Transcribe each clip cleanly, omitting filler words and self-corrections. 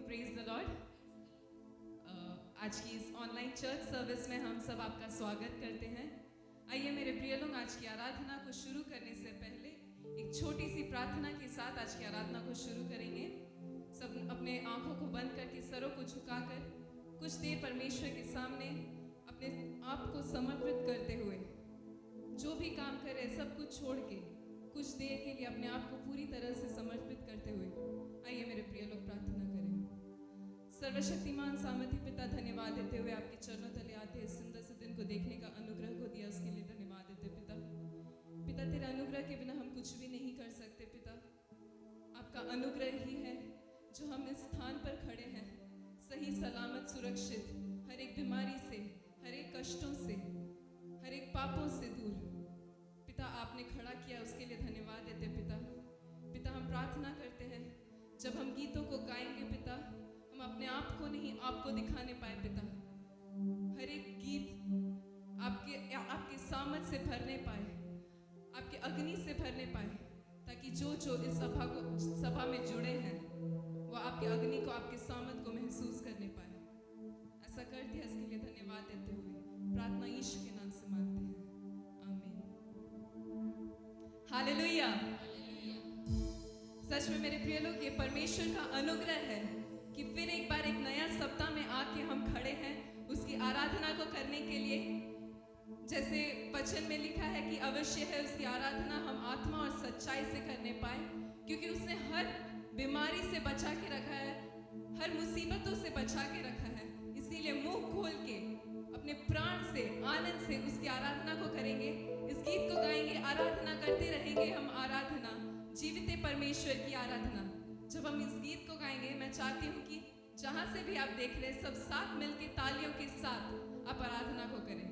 Praise the Lord. आज की इस ऑनलाइन चर्च सर्विस में हम सब आपका स्वागत करते हैं। आइए मेरे प्रिय लोग, आज की आराधना को शुरू करने से पहले एक छोटी सी प्रार्थना के साथ आज की आराधना को शुरू करेंगे। सब अपने आंखों को बंद करके सरों को झुकाकर कुछ देर परमेश्वर के सामने अपने आप को समर्पित करते हुए, जो भी काम करे सब कुछ छोड़ के कुछ देर के लिए अपने आप को पूरी तरह से समर्पित करते हुए आइए मेरे प्रिय लोग प्रार्थना करें। सर्वशक्तिमान सामर्थी पिता, धन्यवाद देते हुए आपके चरणों तले आते इस सुंदर से दिन को देखने का अनुग्रह को दिया, उसके लिए धन्यवाद देते पिता। पिता, तेरे अनुग्रह के बिना हम कुछ भी नहीं कर सकते पिता। आपका अनुग्रह ही है जो हम इस स्थान पर खड़े हैं, सही सलामत सुरक्षित, हर एक बीमारी से, हर एक कष्टों से, हर एक पापों से दूर पिता आपने खड़ा किया, उसके लिए धन्यवाद देते पिता। पिता, हम प्रार्थना करते हैं जब हम गीतों को गाएंगे पिता, हम अपने आप को नहीं आपको दिखाने पाए पिता। हर एक गीत आपके सामर्थ से भरने पाए, आपके अग्नि से भरने पाए, ताकि जो इस सभा में जुड़े हैं वो आपके अग्नि को, आपके सामर्थ को महसूस करने पाए। ऐसा कर दिया, इसके लिए धन्यवाद देते हुए प्रार्थना यीशु के नाम से मांगते हैं, आमीन। हालेलुया। सच में मेरे प्रिय लोग, ये परमेश्वर का अनुग्रह है कि फिर एक बार एक नया सप्ताह में आके हम खड़े हैं उसकी आराधना को करने के लिए। जैसे वचन में लिखा है कि अवश्य है उसकी आराधना हम आत्मा और सच्चाई से करने पाए, क्योंकि उसने हर बीमारी से बचा के रखा है, हर मुसीबतों से बचा के रखा है। इसीलिए मुंह खोल के अपने प्राण से, आनंद से उसकी आराधना को करेंगे, इस गीत को गाएंगे, आराधना करते रहेंगे। हम आराधना, जीवित परमेश्वर की आराधना। जब हम इस गीत को गाएंगे, मैं चाहती हूँ कि जहां से भी आप देख रहे, सब साथ मिलके तालियों के साथ आप आराधना को करें।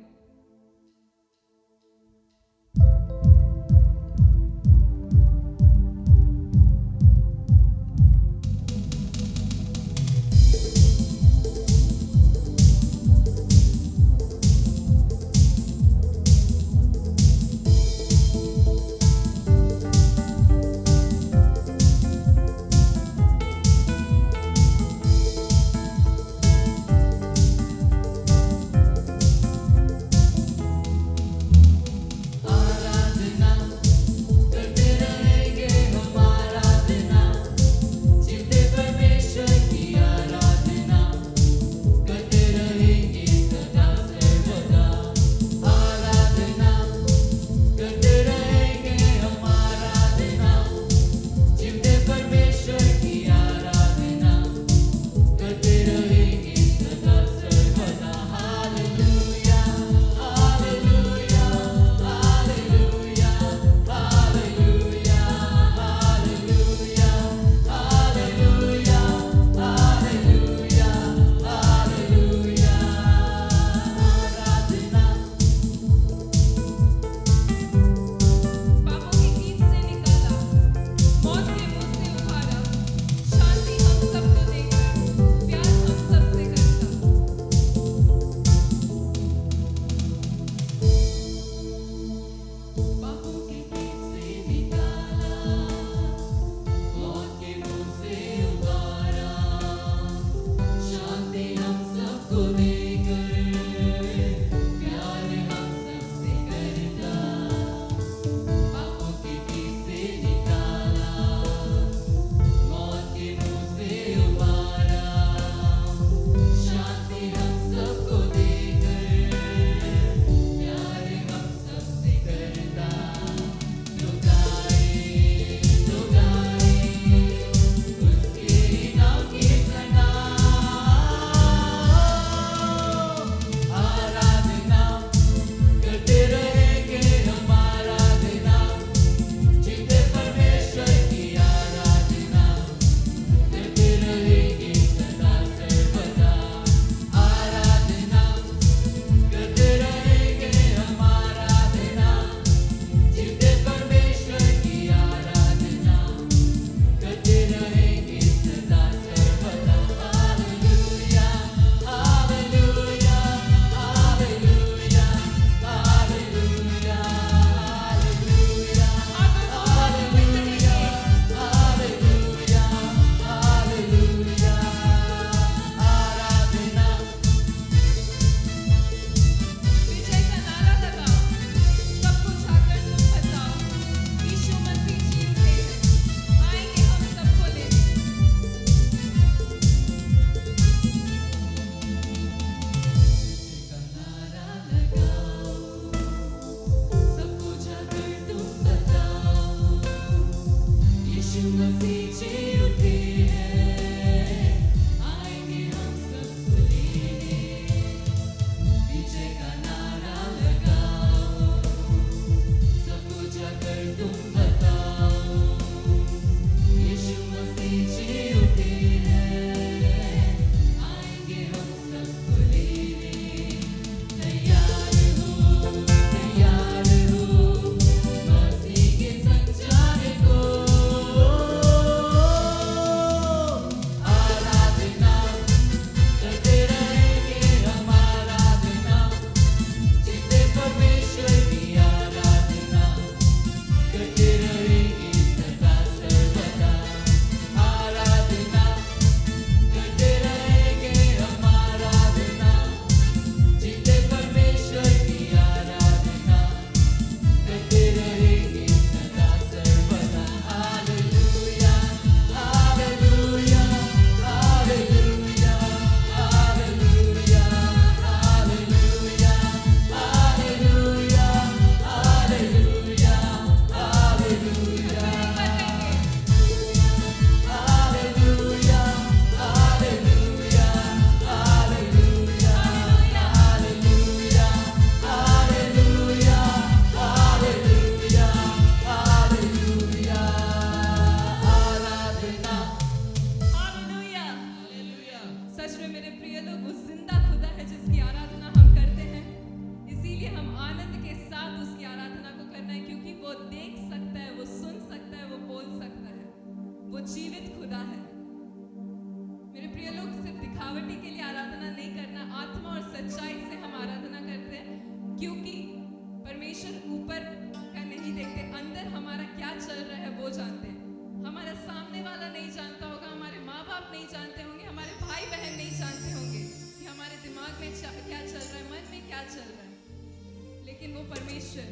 लेकिन वो परमेश्वर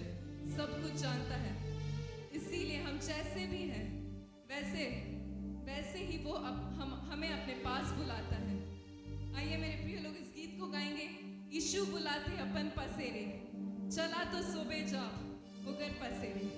सब कुछ जानता है। इसीलिए हम जैसे भी हैं वैसे वैसे ही वो हमें अपने पास बुलाता है। आइए मेरे प्रिय लोग इस गीत को गाएंगे। यीशु बुलाते अपन पसेरे, चला तो सोबे जा उगर पसेरे।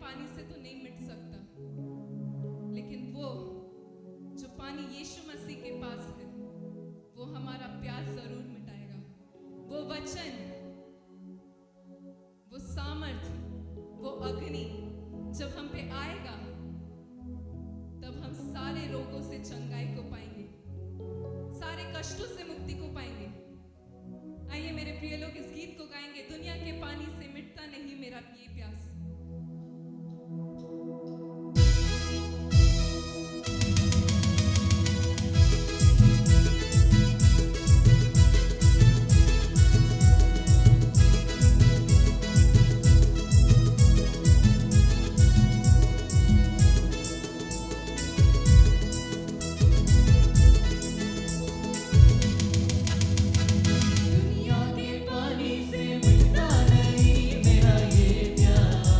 पानी से तो नहीं मिट सकता, लेकिन वो जो पानी यीशु मसीह के पास है वो हमारा प्यास जरूर मिटाएगा। वो वचन, वो सामर्थ, वो अग्नि जब हम पे आएगा तब हम सारे रोगों से चंगाई को पाएंगे, सारे कष्टों से मुक्ति को पाएंगे। आइए मेरे प्रिय लोग इस गीत को गाएंगे, दुनिया के पानी से मिटता नहीं मेरा ये प्यास। दुनिया के पानी से मिटता नहीं मेरा ये प्यास।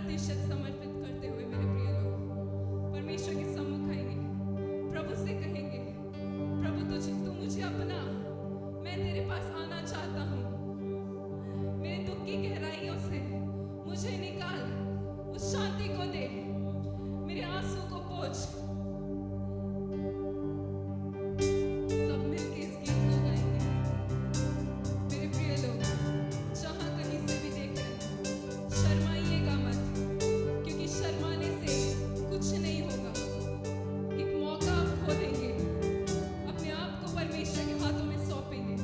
प्रतिशत समर्पित करते हुए मेरे प्रिय लोग परमेश्वर के सम्मुख आएंगे, प्रभु से कहेंगे, प्रभु तू मुझे अपना, मैं तेरे पास आना चाहता हूँ, मेरे दुख की गहराइयों से मुझे निकाल, उस शांति को दे, मेरे आंसू को पोंछ। सब मिलके इस गीत को गाएंगे। मेरे प्रिय लोग, जहां कहीं से भी देख रहे हैं, शर्माइएगा मत, क्योंकि शर्माने से कुछ नहीं होगा। एक मौका आप खो देंगे, अपने आप को परमेश्वर के हाथों में सौंपेंगे।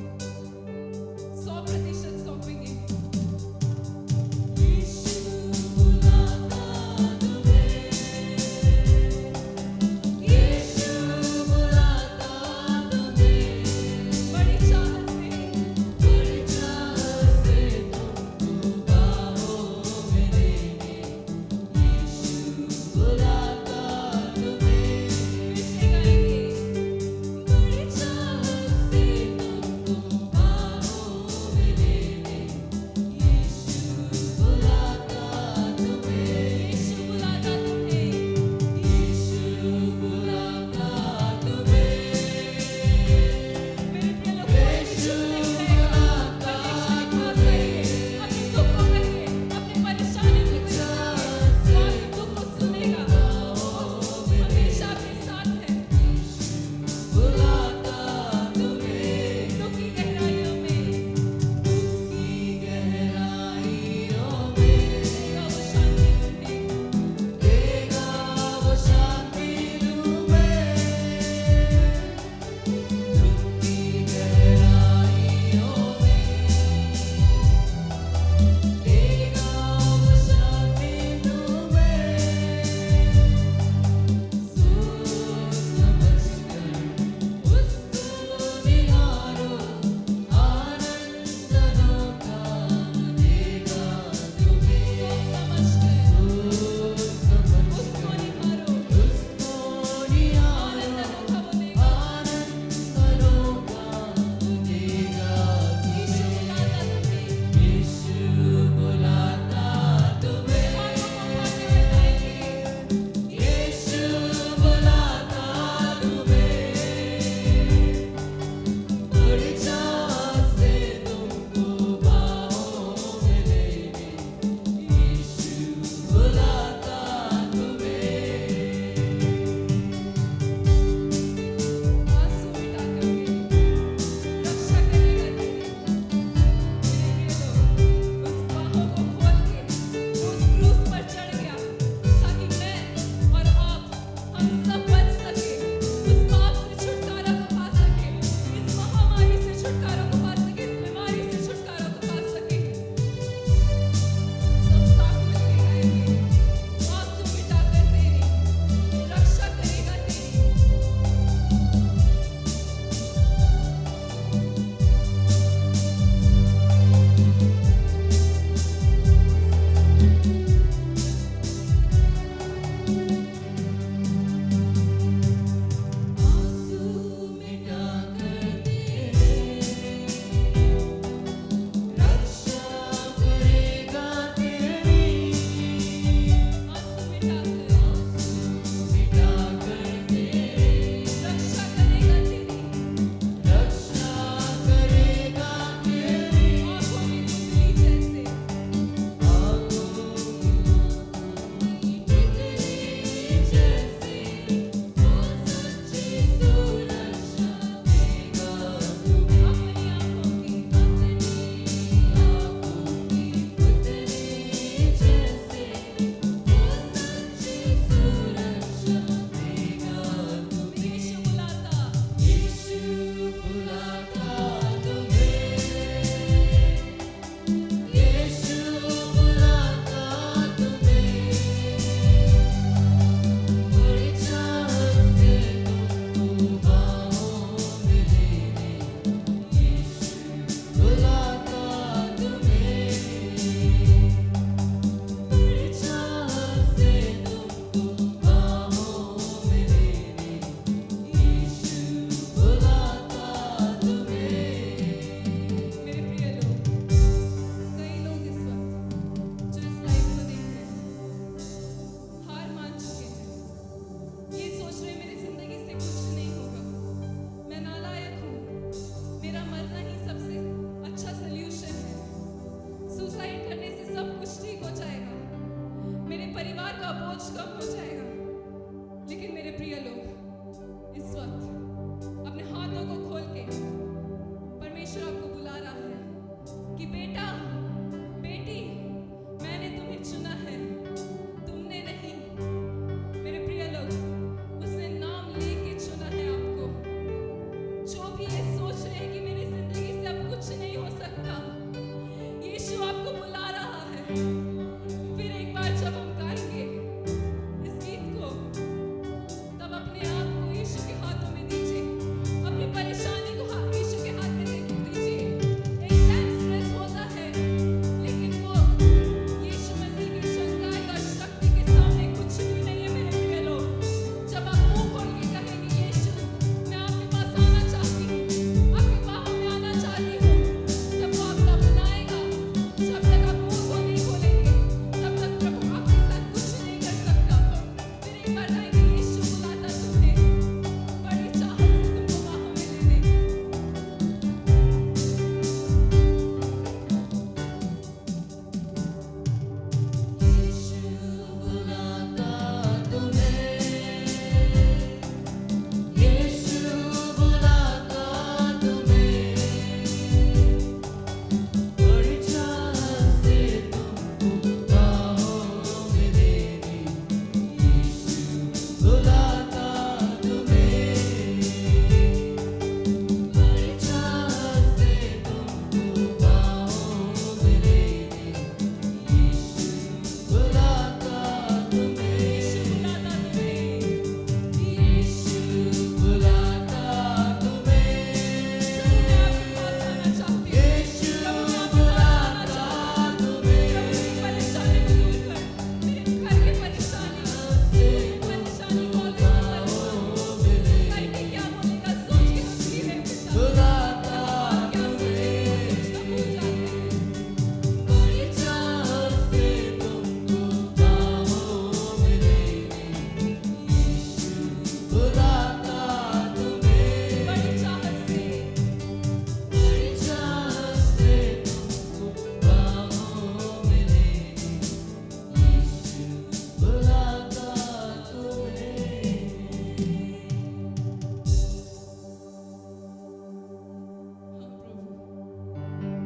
परिवार का बोझ कम हो जाएगा। लेकिन मेरे प्रिय लोग, इस वक्त अपने हाथों को खोल के परमेश्वर आपको बुला रहा है कि बेटा, बेटी, मैंने तुम्हें चुना है, तुमने नहीं। मेरे प्रिय लोग, उसने नाम लेके चुना है आपको। जो भी ये सोच रहे हैं कि मेरी जिंदगी से अब कुछ नहीं हो सकता, यीशु आपको बुला रहा है। फिर एक बार जब हम गाएंगे इस गीत को, तब अपने आप को यीशु के हाथों में दीजिए, अपनी परेशानी को यीशु के हाथ में दे दीजिए। एक एक्सप्रेस होता है, लेकिन वो यीशु मसीह की शक्ति और शक्ति के सामने कुछ भी नहीं है। मेरे प्रिय लोग, जब आप मुंह खोल के कहेंगे यीशु, मैं आपके पास आना चाहती हूँ, आपके बाहों में आना चाहती हूँ, तब वो आपका बुलाएगा। जब तक आप मुंह को नहीं खोलेंगे, तब तक प्रभु आपके साथ कुछ नहीं कर सकता। फिर एक बार गाएंगे, यीशु बुलाता तुम्हें, बड़ी चाहत से तुमको बाहों में ले लेंगे।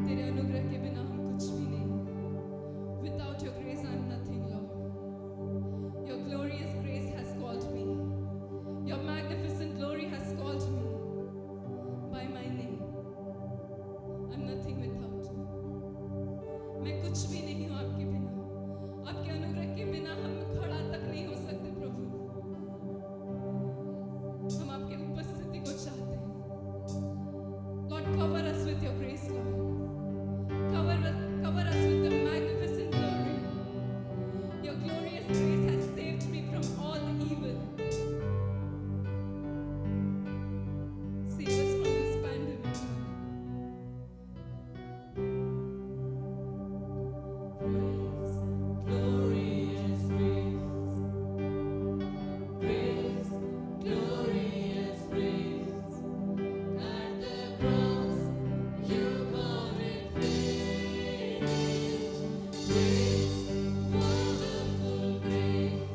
तेरे अनुग्रह के बिना हम कुछ भी नहीं। Without your grace, I am nothing, Lord. Your glorious grace has called me. Your magnificent glory has called me by my name. I'm nothing without you. मैं कुछ भी नहीं हूँ आपके बिना। आपके अनुग्रह के बिना हम खड़ा तक नहीं हो सकते प्रभु। हम आपके उपस्थिति को चाहते हैं। Lord, cover us with your grace, Lord. Cover us with your magnificent glory. Your glorious grace has saved me from all evil. Save us from this pandemic. Praise, glorious grace. Praise, glorious grace. At the cross, you got it finished. Grace, wonderful grace.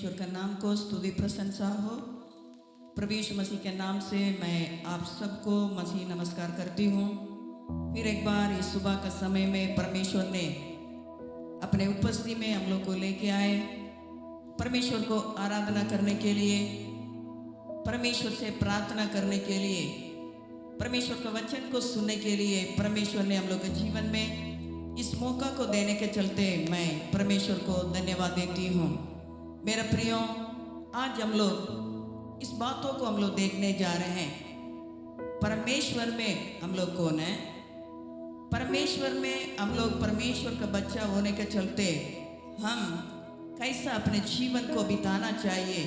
परमेश्वर का नाम को स्तुति प्रशंसा हो। प्रभु यीशु मसीह के नाम से मैं आप सबको मसीह नमस्कार करती हूँ। फिर एक बार इस सुबह का समय में परमेश्वर ने अपने उपस्थिति में हम लोग को लेके आए, परमेश्वर को आराधना करने के लिए, परमेश्वर से प्रार्थना करने के लिए, परमेश्वर का वचन को सुनने के लिए। परमेश्वर ने हम लोग के जीवन में इस मौका को देने के चलते मैं परमेश्वर को धन्यवाद देती हूँ। मेरा प्रियो, आज हम लोग इस बातों को हम लोग देखने जा रहे हैं। परमेश्वर में हम लोग कौन है? परमेश्वर में हम लोग परमेश्वर का बच्चा होने के चलते हम कैसा अपने जीवन को बिताना चाहिए,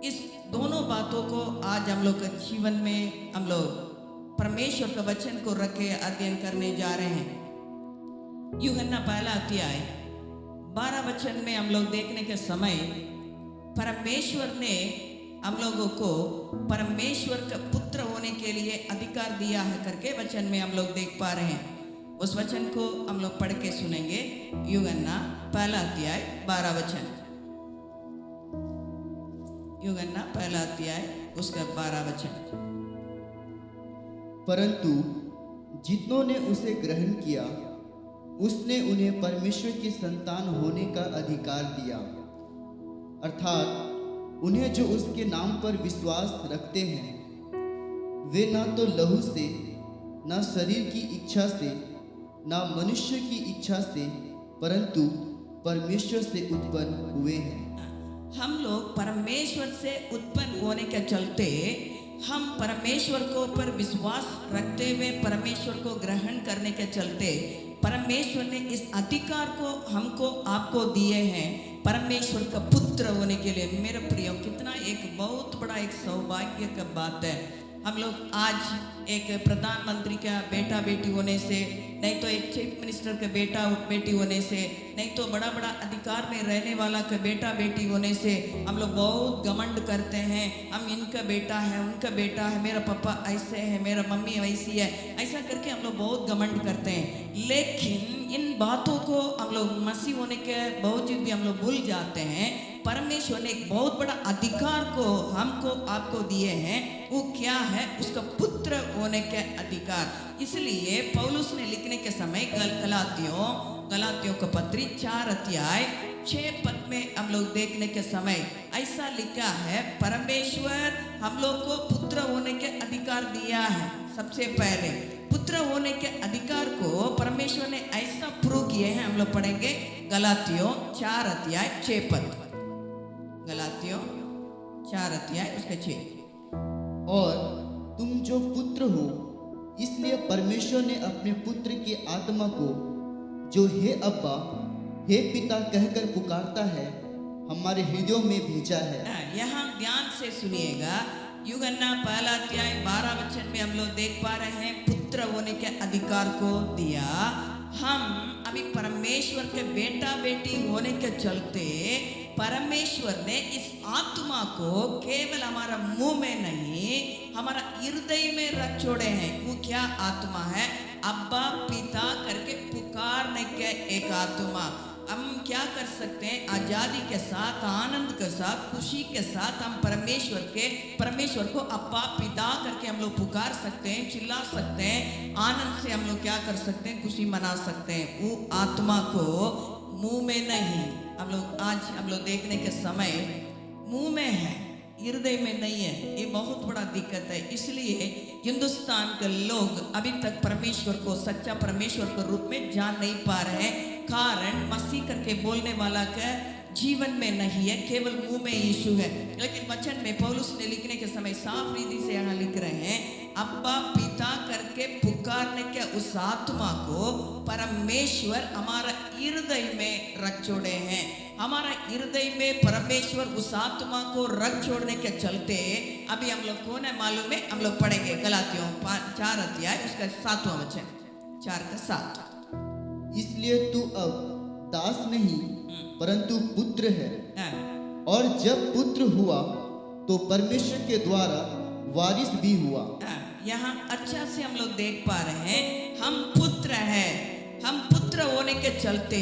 इस दोनों बातों को आज हम लोग के जीवन में हम लोग परमेश्वर का वचन को रख के अध्ययन करने जा रहे हैं। यूहन्ना पहला अध्याय 12 वचन में हम लोग देखने के समय परमेश्वर ने हम लोगों को परमेश्वर का पुत्र होने के लिए अधिकार दिया है करके वचन में हम लोग देख पा रहे हैं। उस वचन को हम लोग पढ़ के सुनेंगे। यूहन्ना पहला अध्याय 12 वचन। यूहन्ना पहला अध्याय उसका 12 वचन। परंतु जितनों ने उसे ग्रहण किया, उसने उन्हें परमेश्वर की संतान होने का अधिकार दिया, अर्थात उन्हें जो उसके नाम पर विश्वास रखते हैं। वे ना तो लहू से, ना शरीर की इच्छा से, ना मनुष्य की इच्छा से, परंतु परमेश्वर से उत्पन्न हुए हैं। हम लोग परमेश्वर से उत्पन्न होने के चलते हम परमेश्वर को पर विश्वास रखते हुए परमेश्वर को ग्रहण करने के चलते परमेश्वर ने इस अधिकार को हमको आपको दिए हैं परमेश्वर का पुत्र होने के लिए। मेरे प्रियो, कितना एक बहुत बड़ा एक सौभाग्य का बात है। हम लोग आज एक प्रधानमंत्री का बेटा बेटी होने से, नहीं तो एक चीफ मिनिस्टर का बेटा बेटी होने से, नहीं तो बड़ा बड़ा अधिकार में रहने वाला का बेटा बेटी होने से हम लोग बहुत घमंड करते हैं। हम इनका बेटा है, उनका बेटा है, मेरा पापा ऐसे है, मेरा मम्मी वैसी है, ऐसा करके हम लोग बहुत घमंड करते हैं। लेकिन इन बातों को हम लोग मसीह होने के बावजूद भी हम लोग भूल जाते हैं। परमेश्वर ने एक बहुत बड़ा अधिकार को हमको आपको दिए हैं। वो क्या है? उसका पुत्र होने के अधिकार। इसलिए पौलुस ने लिखने के समय गलातियों का पत्री 4 अध्याय 6 पद में हम लोग देखने के समय ऐसा लिखा है, परमेश्वर हम लोग को पुत्र होने के अधिकार दिया है। सबसे पहले पुत्र होने के अधिकार को परमेश्वर ने ऐसा प्रूव किए हैं। हम लोग पढ़ेंगे गलातियों 4 अध्याय 6 पद। गलातियों 4 अध्याय उसके 6। और तुम जो पुत्र हो, इसलिए परमेश्वर ने अपने पुत्र की आत्मा को, जो हे अब्बा, हे पिता कहकर पुकारता है, हमारे हृदयों में भेजा है। यहाँ ध्यान से सुनिएगा। यूहन्ना पहला अध्याय 12 वचन में हम लोग देख पा रहे हैं पुत्र होने के अधिकार को दिया। हम अभी परमेश्वर के बेटा बेटी होने के चलते परमेश्वर ने इस आत्मा को केवल हमारा मुंह में नहीं, हमारा हृदय में रख छोड़े हैं। वो क्या आत्मा है? अब्बा पिता करके पुकारने के एक आत्मा। हम क्या कर सकते हैं? आजादी के साथ, आनंद के साथ, खुशी के साथ हम परमेश्वर को अब्बा पिता करके हम लोग पुकार सकते हैं, चिल्ला सकते हैं। आनंद से हम लोग क्या कर सकते हैं? खुशी मना सकते हैं। वो आत्मा को मुंह में नहीं, हम लोग देखने के समय मुंह में है, हृदय में नहीं है। ये बहुत बड़ा दिक्कत है। इसलिए हिंदुस्तान के लोग अभी तक परमेश्वर को, सच्चा परमेश्वर के रूप में जान नहीं पा रहे हैं। कारण मसीह करके बोलने वाला का जीवन में नहीं है, केवल मुंह में यीशु है। लेकिन वचन में पौलुस ने लिखने के समय साफ रीति से यहाँ लिख रहे हैं, अब्बा पिता करके पुकारने के उस आत्मा को परमेश्वर हमारा हृदय में रख छोड़े हैं। हमारा हृदय में परमेश्वर उस आत्मा को रख छोड़ने के चलते अभी हम लोग कौन है मालूम है? हम लोग पढ़ेंगे गलातियों 4 अध्याय उसका 7वां वचन, 4 का 7। इसलिए तू अब दास नहीं परंतु पुत्र है, और जब पुत्र हुआ तो परमेश्वर के द्वारा वारिस भी हुआ। यहाँ अच्छा से हम लोग देख पा रहे हैं, हम पुत्र हैं। हम पुत्र होने होने के चलते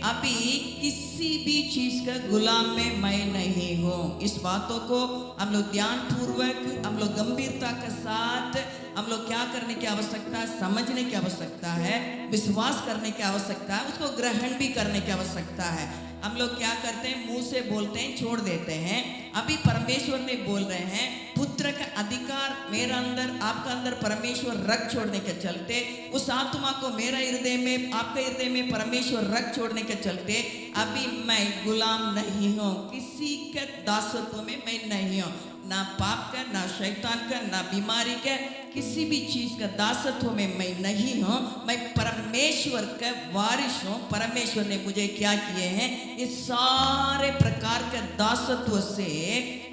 अभी किसी भी चीज का गुलाम में मैं नहीं हूँ। इस बातों को हम लोग ध्यान पूर्वक, हम लोग गंभीरता के साथ हम लोग क्या करने की आवश्यकता है, समझने की आवश्यकता है, विश्वास करने की आवश्यकता है, उसको ग्रहण भी करने की आवश्यकता है। हम लोग क्या करते हैं, मुंह से बोलते हैं, छोड़ देते हैं। अभी परमेश्वर ने बोल रहे हैं, पुत्र का अधिकार मेरा अंदर, आपका अंदर परमेश्वर रख छोड़ने के चलते, उस आत्मा को मेरा हृदय में, आपके हृदय में परमेश्वर रख छोड़ने के चलते अभी मैं गुलाम नहीं हूँ, किसी के दासत्व में मैं नहीं हूँ, ना पाप का, ना शैतान का, ना बीमारी का, किसी भी चीज का दासत्व में मैं नहीं हूँ। मैं परमेश्वर का वारिस हूँ। परमेश्वर ने मुझे क्या किए हैं, इस सारे प्रकार के दासत्व से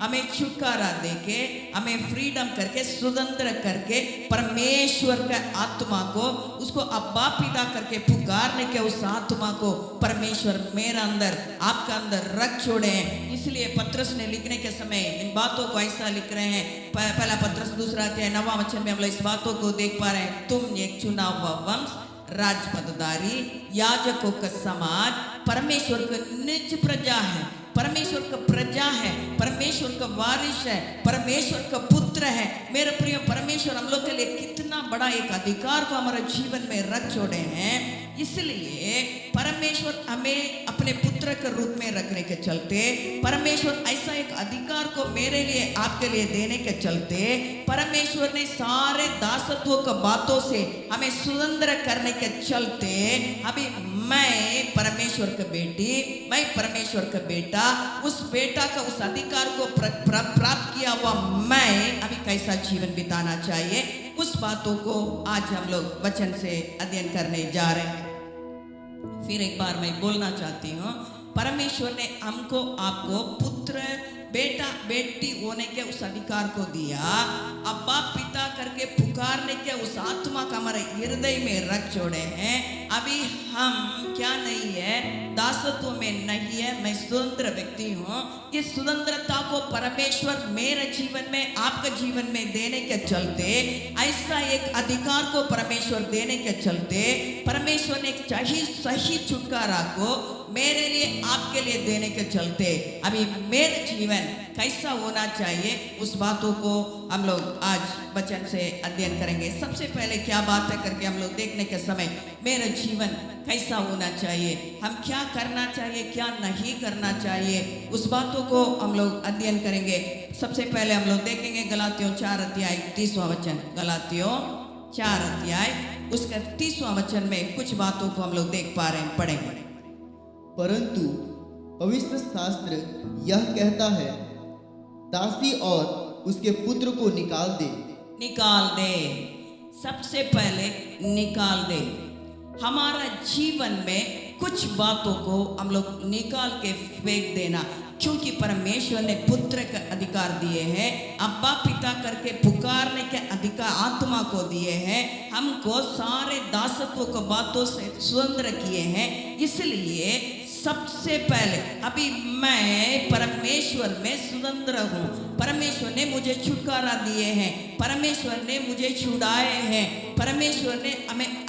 हमें छुटकारा देके, हमें फ्रीडम करके, स्वतंत्र करके, परमेश्वर का आत्मा को, उसको अब्बा पिता करके पुकारने के उस आत्मा को परमेश्वर मेरा अंदर, आपका अंदर रख छोड़े हैं। इसलिए पत्रस ने लिखने के समय इन बातों को ऐसा लिख रहे हैं। पहला पत्रस 2 वचन में हम लोग इस बातों को देख पा रहे हैं, तुम एक चुना हुआ वंश, राजपददारी, याजकों का समाज, परमेश्वर का निज प्रजा है, परमेश्वर का प्रजा है, परमेश्वर का वारिस है, परमेश्वर का पुत्र है। मेरे प्रिय, परमेश्वर हम लोग के लिए कितना बड़ा एक अधिकार को हमारे जीवन में रख छोड़े हैं। इसलिए परमेश्वर हमें अपने पुत्र के रूप में रखने के चलते, परमेश्वर ऐसा एक अधिकार को मेरे लिए, आपके लिए देने के चलते, परमेश्वर ने सारे दासत्व के बातों से हमें स्वतंत्र करने के चलते अभी मैं परमेश्वर का बेटी, मैं परमेश्वर का बेटा, उस बेटा का उस अधिकार को प्राप्त किया हुआ मैं अभी कैसा जीवन बिताना चाहिए, उस बातों को आज हम लोग वचन से अध्ययन करने जा रहे हैं। फिर एक बार मैं बोलना चाहती हूँ, परमेश्वर ने हमको, आपको पुत्र, बेटा, बेटी होने के उस अधिकार को दिया। अब्बा पिता करके पुकारने के उस आत्मा का हमारे हृदय में रख छोड़े हैं। अभी हम क्या नहीं है, दासत्व में नहीं है, मैं स्वतंत्र व्यक्ति हूँ। इस स्वतंत्रता को परमेश्वर मेरे जीवन में, आपके जीवन में देने के चलते, ऐसा एक अधिकार को परमेश्वर देने के चलते, परमेश्वर ने एक सही छुटकारा को मेरे लिए, आपके लिए देने के चलते अभी मेरे जीवन कैसा होना चाहिए, उस बातों को हम लोग आज वचन से अध्ययन करेंगे। सबसे पहले क्या बात है करके हम लोग देखने के समय, मेरा जीवन कैसा होना चाहिए, हम क्या करना चाहिए, क्या नहीं करना चाहिए, उस बातों को हम लोग अध्ययन करेंगे। सबसे पहले हम लोग देखेंगे गलातियों 4:30 वचन, गलातियों 4 उसका 30 वचन में कुछ बातों को हम लोग देख पा रहे हैं, पढ़ेंगे। परंतु पवित्र शास्त्र यह कहता है, दासी और उसके पुत्र को निकाल दे। निकाल दे, सबसे पहले निकाल दे। हमारा जीवन में कुछ बातों को हम लोग निकाल के फेंक देना, क्योंकि परमेश्वर ने पुत्र का अधिकार दिए हैं, अब्बा पिता करके पुकारने के अधिकार आत्मा को दिए हैं, हमको सारे दासत्व को बातों से स्वतंत्र किए हैं। इसलिए सबसे पहले अभी मैं परमेश्वर में स्वतंत्र हूँ, परमेश्वर ने मुझे छुटकारा दिए हैं, परमेश्वर ने मुझे छुड़ाए हैं, परमेश्वर ने हमें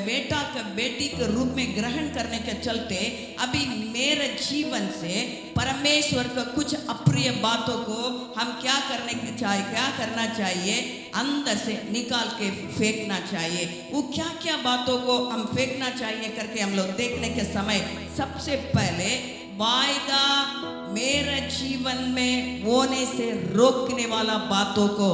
बेटा का, बेटी के रूप में ग्रहण करने के चलते अभी मेरे जीवन से परमेश्वर का कुछ अप्रिय बातों को हम क्या करना चाहिए, अंदर से निकाल के फेंकना चाहिए। वो क्या क्या बातों को हम फेंकना चाहिए करके हम लोग देखने के समय, सबसे पहले वायदा मेरे जीवन में होने से रोकने वाला बातों को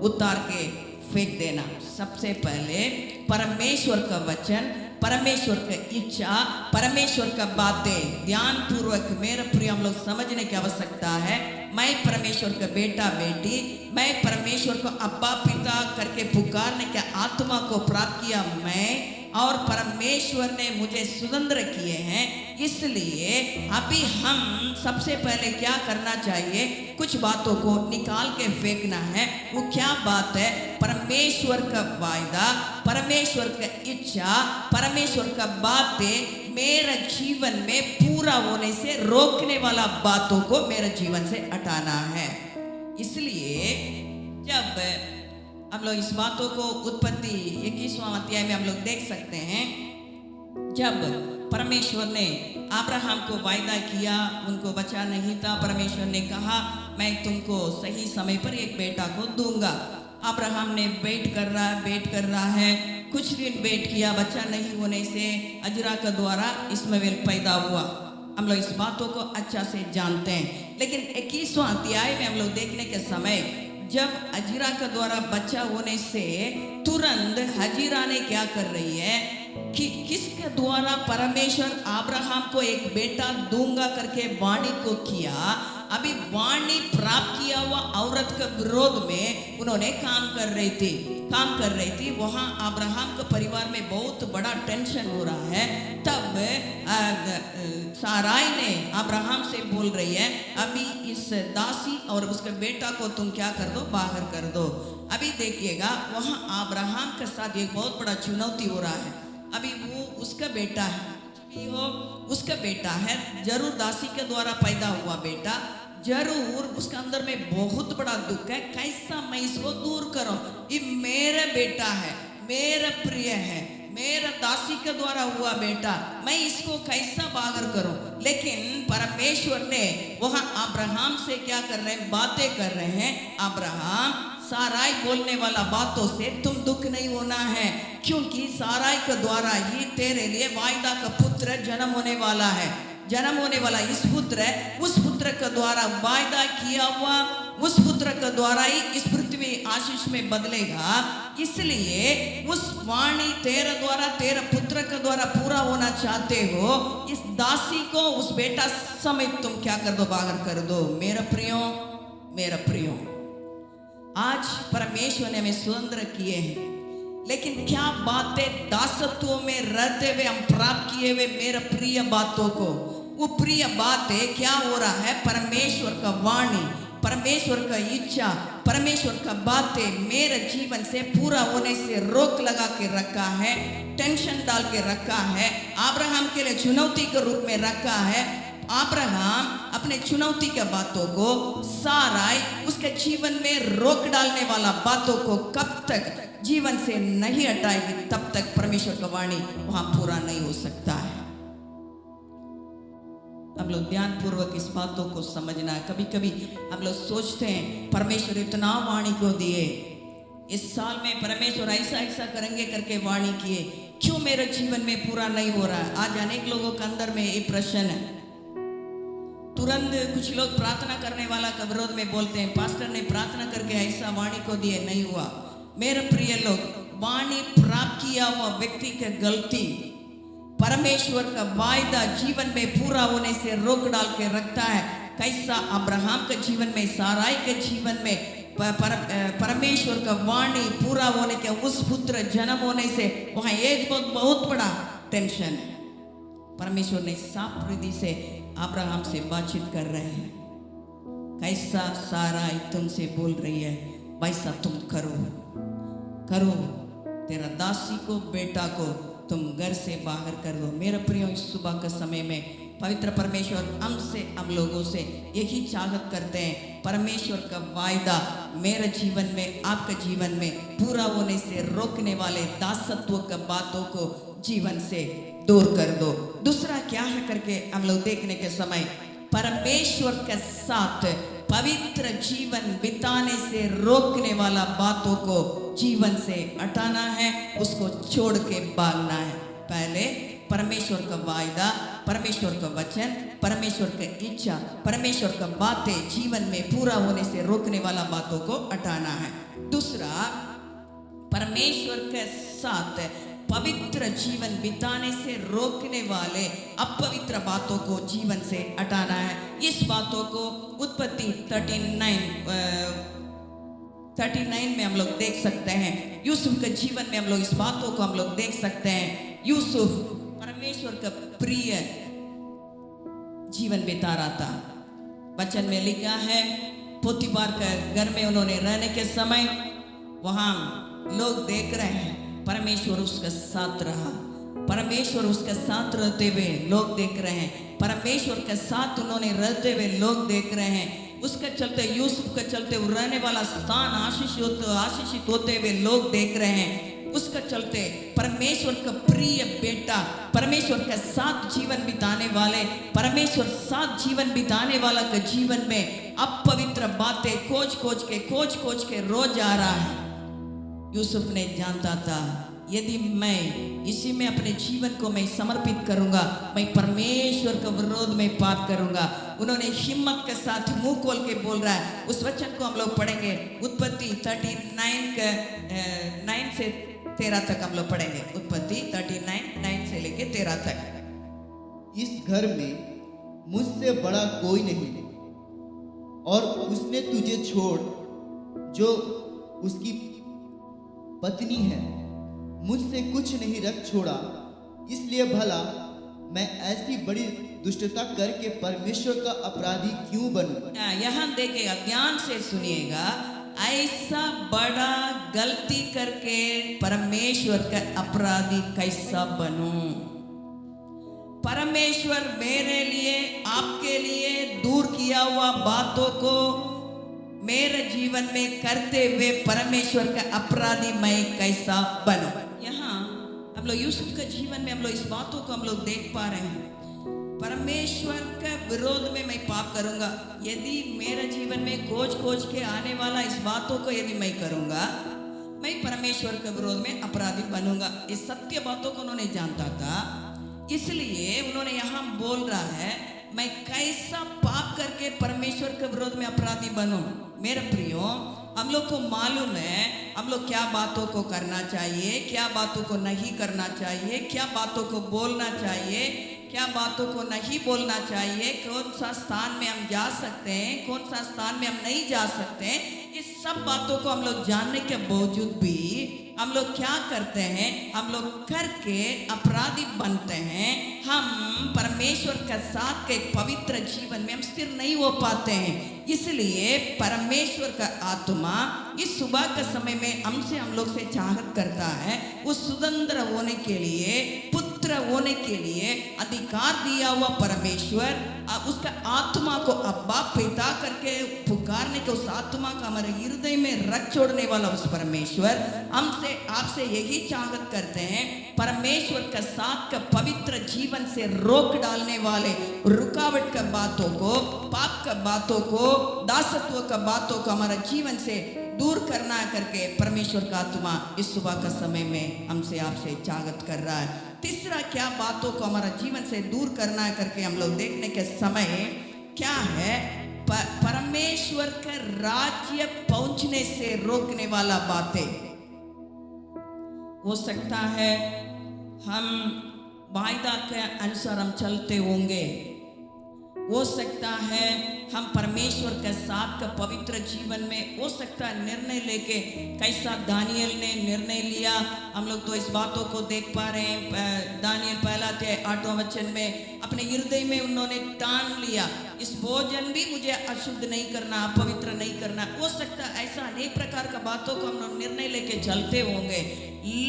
उतार के फेंक देना। सबसे पहले परमेश्वर का वचन, परमेश्वर का इच्छा, परमेश्वर का बातें ध्यान पूर्वक मेरे प्रिय हम लोग समझने की आवश्यकता है। मैं परमेश्वर का बेटा बेटी, मैं परमेश्वर को अब्बा पिता करके पुकारने के आत्मा को प्राप्त किया मैं, और परमेश्वर ने मुझे स्वतंत्र किए हैं। इसलिए अभी हम सबसे पहले क्या करना चाहिए, कुछ बातों को निकाल के फेंकना है। वो क्या बात है, परमेश्वर का वायदा, परमेश्वर का इच्छा, परमेश्वर का बातें मेरे जीवन में पूरा होने से रोकने वाला बातों को मेरे जीवन से हटाना है। इसलिए जब हम लोग इस बातों को उत्पत्ति 21वां अध्याय में हम लोग देख सकते हैं, जब परमेश्वर ने अब्राहम को वायदा किया, उनको बचा नहीं था, परमेश्वर ने कहा मैं तुमको सही समय पर एक बेटा को दूंगा। अब्राहम ने वेट कर रहा है, कुछ दिन वेट किया, बच्चा नहीं होने से अजरा के द्वारा इस्माइल पैदा हुआ। हम लोग इस बातों को अच्छा से जानते हैं, लेकिन 21वां अध्याय में हम लोग देखने के समय जब हजीरा के द्वारा बच्चा होने से तुरंत हजीरा ने क्या कर रही है कि किसके द्वारा परमेश्वर अब्राहम को एक बेटा दूंगा करके वाणी को किया, अभी वाणी प्राप्त किया हुआ औरत के विरोध में उन्होंने काम कर रही थी। वहाँ अब्राहम के परिवार में बहुत बड़ा टेंशन हो रहा है। तब साराई ने अब्राहम से बोल रही है अभी इस दासी और उसके बेटा को तुम क्या कर दो, बाहर कर दो। अभी देखिएगा वहाँ अब्राहम के साथ एक बहुत बड़ा चुनौती हो रहा है। अभी वो उसका बेटा है, उसका बेटा है, जरूर दासी के द्वारा पैदा हुआ बेटा, जरूर उसके अंदर में बहुत बड़ा दुख है। कैसा मैं इसको दूर करूं, ये मेरा बेटा है, मेरा प्रिय है, मेरा दासी के द्वारा हुआ बेटा, मैं इसको कैसा बाहर करूं। लेकिन परमेश्वर ने वहां अब्राहम से क्या कर रहे हैं, बातें कर रहे हैं। अब्राहम साराई बोलने वाला बातों से तुम दुख नहीं होना है, क्योंकि साराई के द्वारा ही तेरे लिए वायदा का पुत्र जन्म होने वाला है। जन्म होने वाला इस पुत्र है, उस पुत्र के द्वारा वायदा किया हुआ, उस पुत्र के द्वारा ही इस पृथ्वी आशीष में बदलेगा। इसलिए उस वाणी तेरे द्वारा, तेरे पुत्र के द्वारा पूरा होना चाहते हो, इस दासी को उस बेटा समेत तुम क्या कर दो, बाहर कर दो। मेरा प्रियो, आज परमेश्वर ने हमें स्वतंत्र किए हैं, लेकिन क्या बातें दासत्व में रहते हुए हम प्राप्त किए हुए मेरे प्रिय बातों को, वो प्रिय बातें क्या हो रहा है, परमेश्वर का वाणी, परमेश्वर का इच्छा, परमेश्वर का बातें मेरे जीवन से पूरा होने से रोक लगा के रखा है, टेंशन डाल के रखा है, अब्राहम के लिए चुनौती के रूप में रखा है। अब्राहम अपने चुनौती के बातों को, साराई उसके जीवन में रोक डालने वाला बातों को कब तक जीवन से नहीं हटाएगी, तब तक परमेश्वर का वाणी वहां पूरा नहीं हो सकता है। हम लोग ध्यान पूर्वक इस बातों को समझना है। कभी कभी हम लोग सोचते हैं परमेश्वर इतना वाणी को दिए, इस साल में परमेश्वर ऐसा करेंगे करके वाणी किए, क्यों मेरे जीवन में पूरा नहीं हो रहा है। आज अनेक लोगों के अंदर में ये प्रश्न है। तुरंत कुछ लोग प्रार्थना करने वाला के विरोध में बोलते हैं पास्टर ने प्रार्थना करके ऐसा वाणी को दिए, नहीं हुआ। मेरे प्रिय लोग, वाणी प्राप्त किया हुआ व्यक्ति की गलती परमेश्वर का वायदा जीवन में पूरा होने से रोक डाल के रखता है। कैसा अब्राहम के जीवन में, साराई के जीवन में परमेश्वर का वाणी पूरा होने के, उस पुत्र जन्म होने से वहां एक बहुत बड़ा टेंशन है। परमेश्वर ने साफ विधि से अब्राहम से बातचीत कर रहे हैं। कैसा साराई तुमसे बोल रही है वैसा तुम करो, तेरा दासी को, बेटा को तुम घर से बाहर कर दो। मेरे प्रियो, इस सुबह के समय में पवित्र परमेश्वर हमसे, हम लोगों से यही चाहत करते हैं, परमेश्वर का वायदा मेरे जीवन में, आपके जीवन में पूरा होने से रोकने वाले दासत्व के बातों को जीवन से दूर कर दो। दूसरा क्या है करके हम लोग देखने के समय, परमेश्वर के साथ पवित्र जीवन बिताने से रोकने वाला बातों को जीवन से हटाना है, उसको छोड़ के भागना है। पहले परमेश्वर का वायदा, परमेश्वर का वचन, परमेश्वर की इच्छा, परमेश्वर का बातें जीवन में पूरा होने से रोकने वाला बातों को हटाना है। दूसरा, परमेश्वर के साथ पवित्र जीवन बिताने से रोकने वाले अपवित्र बातों को जीवन से हटाना है। इस बातों को उत्पत्ति 39 में हम लोग देख सकते हैं। यूसुफ के जीवन में हम लोग इस बातों को हम लोग देख सकते हैं। यूसुफ परमेश्वर का प्रिय जीवन बिता रहा था। वचन में लिखा है, पोतीफार के घर में उन्होंने रहने के समय वहां लोग देख रहे हैं परमेश्वर उसके साथ रहा, परमेश्वर उसके साथ रहते हुए लोग देख रहे हैं, परमेश्वर के साथ उन्होंने रहते हुए लोग देख रहे हैं। उसके चलते, यूसुफ के चलते रहने वाला स्थान आशीषित होते हुए लोग देख रहे हैं। उसका चलते परमेश्वर का प्रिय बेटा, परमेश्वर के साथ जीवन बिताने वाले, परमेश्वर साथ जीवन बिताने वाला के जीवन में अपवित्र बातें खोज के रोज आ रहा है। यूसुफ ने जानता था यदि मैं इसी में अपने जीवन को मैं समर्पित करूंगा, मैं परमेश्वर के विरोध में पाप करूंगा। उन्होंने हिम्मत के साथ मुंह खोल के बोल रहा है। उस वचन को हम लोग पढ़ेंगे, उत्पत्ति 39 के 9 से 13 तक हम लोग पढ़ेंगे। उत्पत्ति 39 9 से लेके 13 तक। इस घर में मुझसे बड़ा कोई नहीं, और उसने तुझे छोड़ जो उसकी पत्नी है मुझसे कुछ नहीं रख छोड़ा, इसलिए भला मैं ऐसी बड़ी दुष्टता करके परमेश्वर का अपराधी क्यों बनूं? यहाँ देखिएगा, ध्यान से सुनिएगा, ऐसा बड़ा गलती करके परमेश्वर का अपराधी कैसा बनूं? परमेश्वर मेरे लिए, आपके लिए दूर किया हुआ बातों को मेरे जीवन में करते हुए परमेश्वर का अपराधी मैं कैसा बनूं? यहाँ हम लोग यूसुफ के जीवन में हम लोग इस बातों को हम लोग देख पा रहे हैं। परमेश्वर के विरोध में मैं पाप करूंगा, यदि मेरे जीवन में खोज के आने वाला इस बातों को यदि मैं करूंगा, मैं परमेश्वर के विरोध में अपराधी बनूंगा। इस सत्य बातों को उन्होंने जानता था, इसलिए उन्होंने यहाँ बोल रहा है मैं कैसा पाप करके परमेश्वर के विरोध में अपराधी बनूं। मेरे प्रियो, हम लोग को मालूम है हम लोग क्या बातों को करना चाहिए, क्या बातों को नहीं करना चाहिए, क्या बातों को बोलना चाहिए, क्या बातों को नहीं बोलना चाहिए, कौन सा स्थान में हम जा सकते हैं, कौन सा स्थान में हम नहीं जा सकते हैं। इस सब बातों को हम लोग जानने के बावजूद भी हम लोग क्या करते हैं, हम लोग करके अपराधी बनते हैं। हम परमेश्वर के साथ के पवित्र जीवन में हम स्थिर नहीं हो पाते हैं। इसलिए परमेश्वर का आत्मा इस सुबह के समय में हमसे, हम लोग से चाहत करता है उस स्वतंत्र होने के लिए, पुत्र होने के लिए अधिकार दिया हुआ परमेश्वर उसका आत्मा को अब्बा पिता करके पुकारने के उस आत्मा का हमारे हृदय में रख छोड़ने वाला उस परमेश्वर हमसे, आपसे यही चाहत करते हैं। परमेश्वर के साथ का पवित्र जीवन से रोक डालने वाले रुकावट का बातों को, पाप का बातों को, दासत्व का बातों को हमारा जीवन से दूर करना करके परमेश्वर का आत्मा इस सुबह का समय में हमसे, आपसे चाहत कर रहा है। तीसरा क्या बातों को हमारा जीवन से दूर करना करके हम लोग देखने के समय क्या है, परमेश्वर का राज्य पहुंचने से रोकने वाला बातें। हो सकता है हम वायदा के अनुसार हम चलते होंगे, हो सकता है हम परमेश्वर के साथ का पवित्र जीवन में, हो सकता है निर्णय लेके कैसा दानियल ने निर्णय लिया। हम लोग तो इस बातों को देख पा रहे हैं। दानियल पहला 8वां वचन में अपने हृदय में उन्होंने ठान लिया, इस भोजन भी मुझे अशुद्ध नहीं करना, अपवित्र नहीं करना। हो सकता है ऐसा अनेक प्रकार का बातों को हम लोग निर्णय लेके चलते होंगे,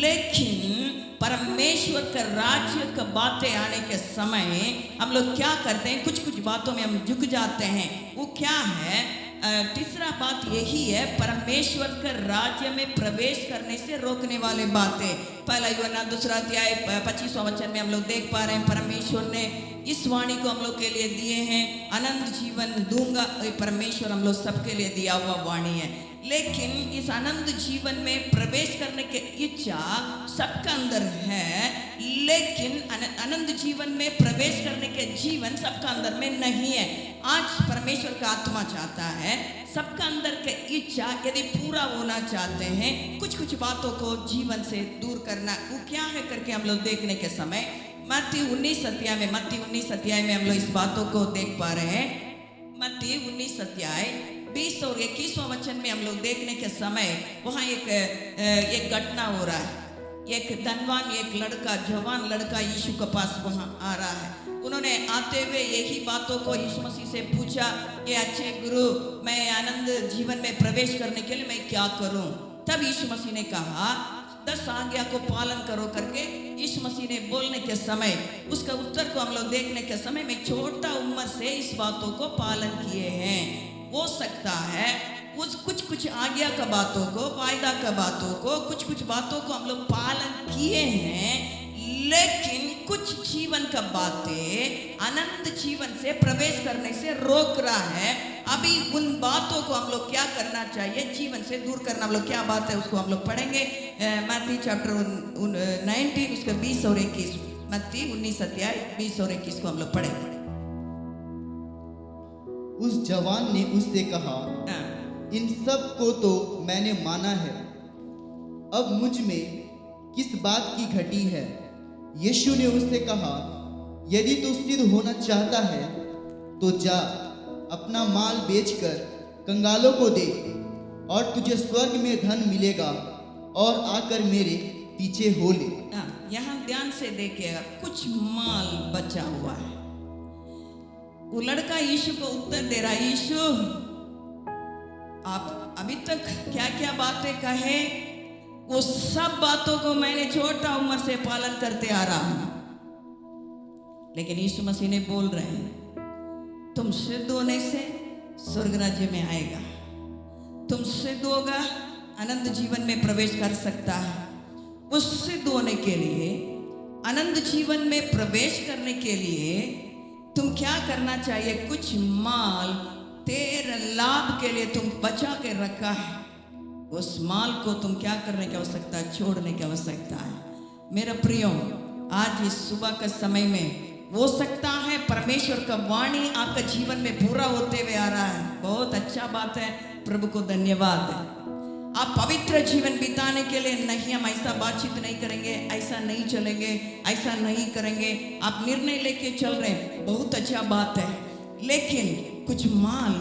लेकिन परमेश्वर का राज्य का बातें आने के समय हम लोग क्या करते हैं, कुछ कुछ बातों में हम झुक जाते हैं। वो क्या है? तीसरा बात यही है, परमेश्वर के राज्य में प्रवेश करने से रोकने वाले बातें। पहला यूहन्ना 2 अध्याय 25वां वचन में हम लोग देख पा रहे हैं, परमेश्वर ने इस वाणी को हम लोग के लिए दिए हैं, अनंत जीवन दूंगा। परमेश्वर हम लोग सबके लिए दिया हुआ वाणी है, लेकिन इस अनंत जीवन में प्रवेश करने की इच्छा सबका अंदर है, लेकिन अनंत जीवन में प्रवेश करने के जीवन सबका अंदर में नहीं है। आज परमेश्वर का आत्मा चाहता है सबका अंदर के इच्छा यदि पूरा होना चाहते हैं, कुछ कुछ बातों को जीवन से दूर करना। वो क्या है करके हम लोग देखने के समय मत्ती 19 अध्याय में हम लोग इस बातों को देख पा रहे हैं। मत्ती 19 अध्याय 20 और 21वां वचन में हम लोग देखने के समय वहाँ एक घटना हो रहा है। एक धनवान, एक लड़का, जवान लड़का यीशु के पास वहाँ आ रहा है। उन्होंने आते हुए यही बातों को यीशु मसीह से पूछा, ये अच्छे गुरु, मैं आनंद जीवन में प्रवेश करने के लिए मैं क्या करूं? तब यीशु मसीह ने कहा 10 आज्ञा को पालन करो करके यीशु मसीह ने बोलने के समय उसका उत्तर को हम लोग देखने के समय में छोटा उम्र से इस बातों को पालन किए हैं। हो सकता है उस कुछ आज्ञा का बातों को, वायदा का बातों को, कुछ बातों को हम लोग पालन किए हैं, लेकिन कुछ जीवन का बातें अनंत जीवन से प्रवेश करने से रोक रहा है। अभी उन बातों को हम लोग क्या करना चाहिए, जीवन से दूर करना। हम लोग क्या बात है उसको हम लोग पढ़ेंगे। मत्ती चैप्टर 19 उसका 20 और 21, मत्ती 19 अध्याय 20 और 21 को हम लोग पढ़ेंगे। उस जवान ने उससे कहा, इन सब को तो मैंने माना है, अब मुझ में किस बात की घटी है? यीशु ने उससे कहा, यदि तू सिद्ध होना चाहता है तो जा, अपना माल बेचकर कंगालों को दे, और तुझे स्वर्ग में धन मिलेगा, और आकर मेरे पीछे हो ले। यहाँ ध्यान से देखिएगा, कुछ माल बचा हुआ है। वो लड़का यीशु को उत्तर दे रहा, यीशु आप अभी तक क्या क्या बातें कहे, वो सब बातों को मैंने छोटा उम्र से पालन करते आ रहा हूं। लेकिन यीशु मसीह ने बोल रहे हैं, तुम सिद्ध होने से स्वर्ग राज्य में आएगा, तुम सिद्ध होगा अनंत जीवन में प्रवेश कर सकता है। उस सिद्ध होने के लिए, अनंत जीवन में प्रवेश करने के लिए तुम क्या करना चाहिए? कुछ माल तेरे लाभ के लिए तुम बचा के रखा है, उस माल को तुम क्या करने की आवश्यकता है? छोड़ने की आवश्यकता है। मेरा प्रियो, आज इस सुबह के समय में हो सकता है परमेश्वर का वाणी आपका जीवन में पूरा होते हुए आ रहा है। बहुत अच्छा बात है, प्रभु को धन्यवाद है। आप पवित्र जीवन बिताने के लिए नहीं, हम ऐसा बातचीत नहीं करेंगे, ऐसा नहीं चलेंगे, ऐसा नहीं करेंगे, आप निर्णय लेके चल रहे हैं, बहुत अच्छा बात है। लेकिन कुछ माल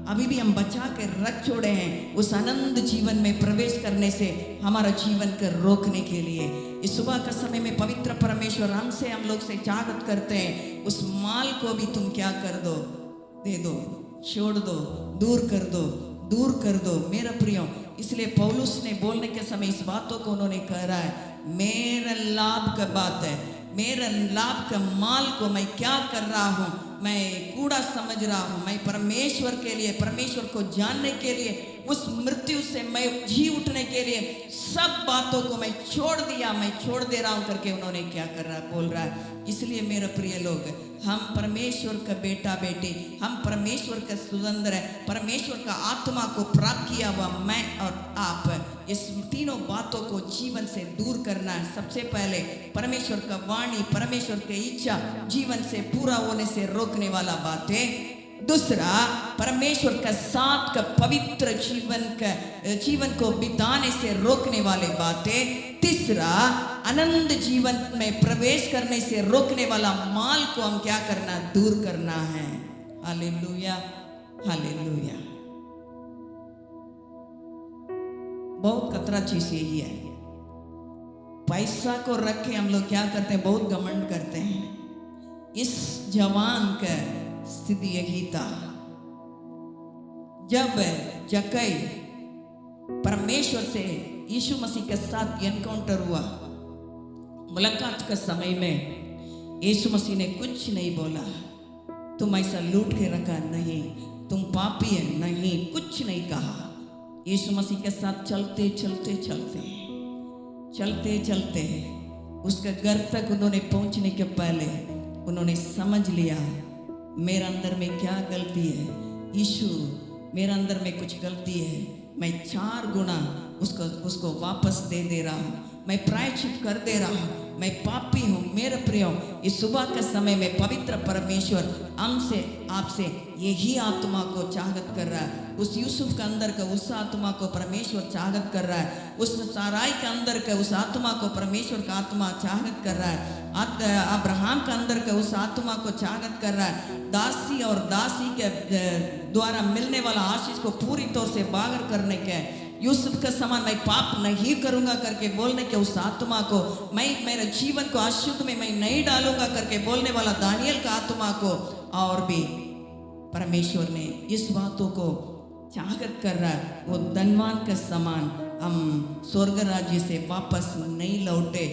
अभी भी हम बचा के रख छोड़े हैं, उस आनंद जीवन में प्रवेश करने से हमारा जीवन को रोकने के लिए। इस सुबह का समय में पवित्र परमेश्वर हमसे, हम लोग से चाहत करते हैं, उस माल को भी तुम क्या कर दो? दे दो, छोड़ दो, दूर कर दो, दूर कर दो। मेरा प्रियो, इसलिए पौलुस ने बोलने के समय इस बातों को उन्होंने कह रहा है, मेरा लाभ का बात है, मेरा लाभ का माल को मैं क्या कर रहा हूँ? मैं कूड़ा समझ रहा हूँ। मैं परमेश्वर के लिए, परमेश्वर को जानने के लिए, उस मृत्यु से मैं जी उठने के लिए सब बातों को मैं छोड़ दिया, मैं छोड़ दे रहा हूँ करके उन्होंने क्या कर रहा है, बोल रहा है। इसलिए मेरे प्रिय लोग, हम परमेश्वर का बेटा बेटी, हम परमेश्वर का सुगंध है, परमेश्वर का आत्मा को प्राप्त किया हुआ मैं और आप, इस तीनों बातों को जीवन से दूर करना है। सबसे पहले परमेश्वर का वाणी, परमेश्वर की इच्छा जीवन से पूरा होने से रोकने वाला बात है। दूसरा, परमेश्वर का साथ का पवित्र जीवन को बिताने से रोकने वाले बातें। तीसरा, आनंद जीवन में प्रवेश करने से रोकने वाला माल को हम क्या करना? दूर करना है। Hallelujah, hallelujah. बहुत खतरा चीज यही है। पैसा को रख के हम लोग क्या करते हैं? बहुत घमंड करते हैं। इस जवान का स्थिति यही था। जब जक्कई परमेश्वर से यीशु मसीह के साथ एनकाउंटर हुआ, मुलाकात के समय में यीशु मसीह ने कुछ नहीं बोला, तुम ऐसा लूट के रखा नहीं, तुम पापी है नहीं, कुछ नहीं कहा। यीशु मसीह के साथ चलते चलते चलते चलते चलते उसके घर तक उन्होंने पहुंचने के पहले उन्होंने समझ लिया, मेरे अंदर में क्या गलती है, यीशु मेरे अंदर में कुछ गलती है, मैं 4 गुना उसको वापस दे रहा हूँ, मैं प्रायश्चित कर दे रहा हूँ, मैं पापी हूँ। मेरे प्रियो, इस सुबह के समय में पवित्र परमेश्वर हमसे आपसे यही आत्मा को चाहत कर रहा है। उस यूसुफ के अंदर का उस आत्मा को परमेश्वर चाहत कर रहा है। उस साराई के अंदर का उस आत्मा को परमेश्वर का आत्मा चाहत कर रहा है। अब्राहम के अंदर का उस आत्मा को चाहत कर रहा है। दासी और दासी के द्वारा मिलने वाला आशीष को पूरी तौर से बागर करने के, यूसुफ का समान मैं पाप नहीं करूंगा करके बोलने के उस आत्मा को, मैं मेरे जीवन को अशुद्ध में मैं नहीं डालूंगा करके बोलने वाला दानियल का आत्मा को, और भी परमेश्वर ने इस बातों को चाहत कर रहा है। वो धनवान के समान हम स्वर्ग राज्य से वापस नहीं लौटे।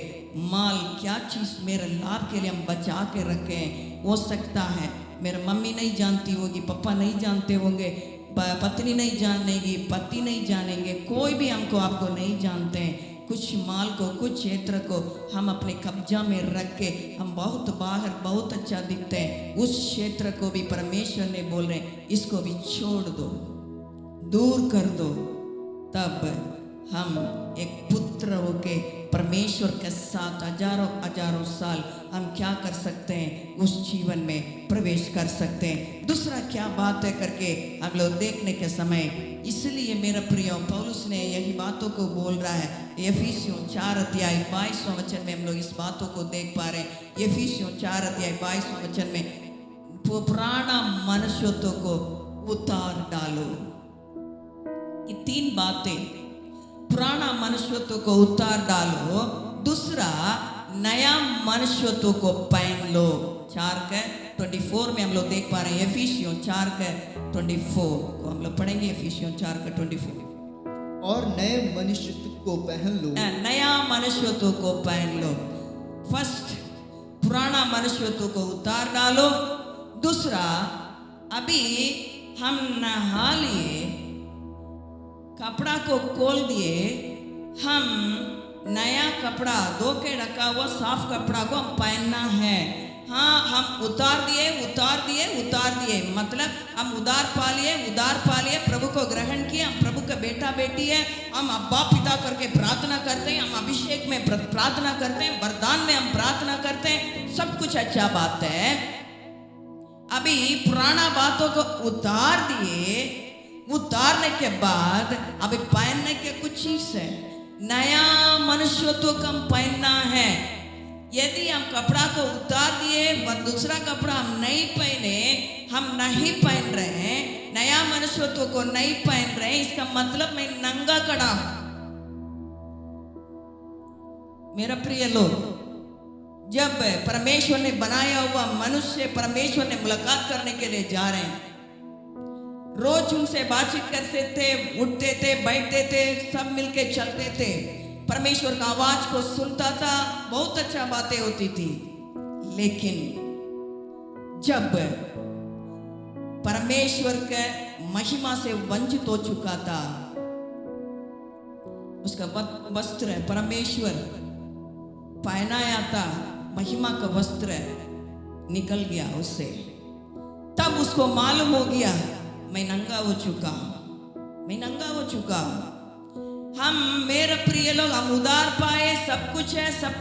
माल क्या चीज़ मेरे लाभ के लिए हम बचा के रखें। हो सकता है मेरा मम्मी नहीं जानती होगी, पापा नहीं जानते होंगे, पत्नी नहीं जानेगी, पति नहीं जानेंगे, कोई भी हमको आपको नहीं जानते हैं। कुछ माल को, कुछ क्षेत्र को हम अपने कब्जा में रख के हम बहुत बाहर बहुत अच्छा दिखते हैं, उस क्षेत्र को भी परमेश्वर ने बोल रहे हैं इसको भी छोड़ दो, दूर कर दो। तब हम एक पुत्र होके परमेश्वर के साथ हजारों हजारों साल हम क्या कर सकते हैं, उस जीवन में प्रवेश कर सकते हैं। दूसरा क्या बात है करके हम लोग देखने के समय, इसलिए मेरा प्रिय पौलुस ने यही बातों को बोल रहा है। एफिसियों 4 अध्याय 22वां वचन में हम लोग इस बातों को देख पा रहे हैं। एफिसियों 4 अध्याय 22वां वचन में, पुराना मनुष्यत्व को उतार डालो। ये 3 बातें, पुराना मनुष्यत्व को उतार डालो, दूसरा नया मनुष्यत्व को पहन लो। 4:24 में हम लोग देख पा रहे हैं। एफिसियों 4:24 को हम लोग पढ़ेंगे। एफिसियों 4:24, और नए मनुष्यत्व को पहन लो। नया मनुष्यत्व को पहन लो। फर्स्ट, पुराना मनुष्यत्व को उतार डालो। दूसरा, अभी हम नहा लिए, कपड़ा को खोल दिए, हम नया कपड़ा धो के रखा हुआ साफ कपड़ा को हम पहनना है। हाँ, हम उतार दिए, मतलब हम उधार पा लिए, प्रभु को ग्रहण किए, हम प्रभु का बेटा बेटी है, हम अब्बा पिता करके प्रार्थना करते हैं, हम अभिषेक में प्रार्थना करते हैं, वरदान में हम प्रार्थना करते हैं, सब कुछ अच्छा बात है। अभी पुराना बातों को उतार दिए, उतारने के बाद अभी पहनने के कुछ चीज है, नया मनुष्यत्व को हम पहनना है। यदि हम कपड़ा को उतार दिए और दूसरा कपड़ा हम नहीं पहने, हम नहीं पहन रहे हैं, नया मनुष्यत्व को नहीं पहन रहे हैं, इसका मतलब मैं नंगा खड़ा हूं। मेरा प्रिय लोग, जब परमेश्वर ने बनाया हुआ मनुष्य, परमेश्वर ने मुलाकात करने के लिए जा रहे हैं, रोज उनसे बातचीत करते थे, उठते थे, बैठते थे, सब मिलके चलते थे, परमेश्वर का आवाज को सुनता था, बहुत अच्छा बातें होती थी। लेकिन जब परमेश्वर के महिमा से वंचित हो चुका था, उसका वस्त्र परमेश्वर पहनाया था, महिमा का वस्त्र निकल गया उससे, तब उसको मालूम हो गया मैं नंगा हो चुका हूं। हम, मेरे प्रिय लोग, हम उधार पाए, सब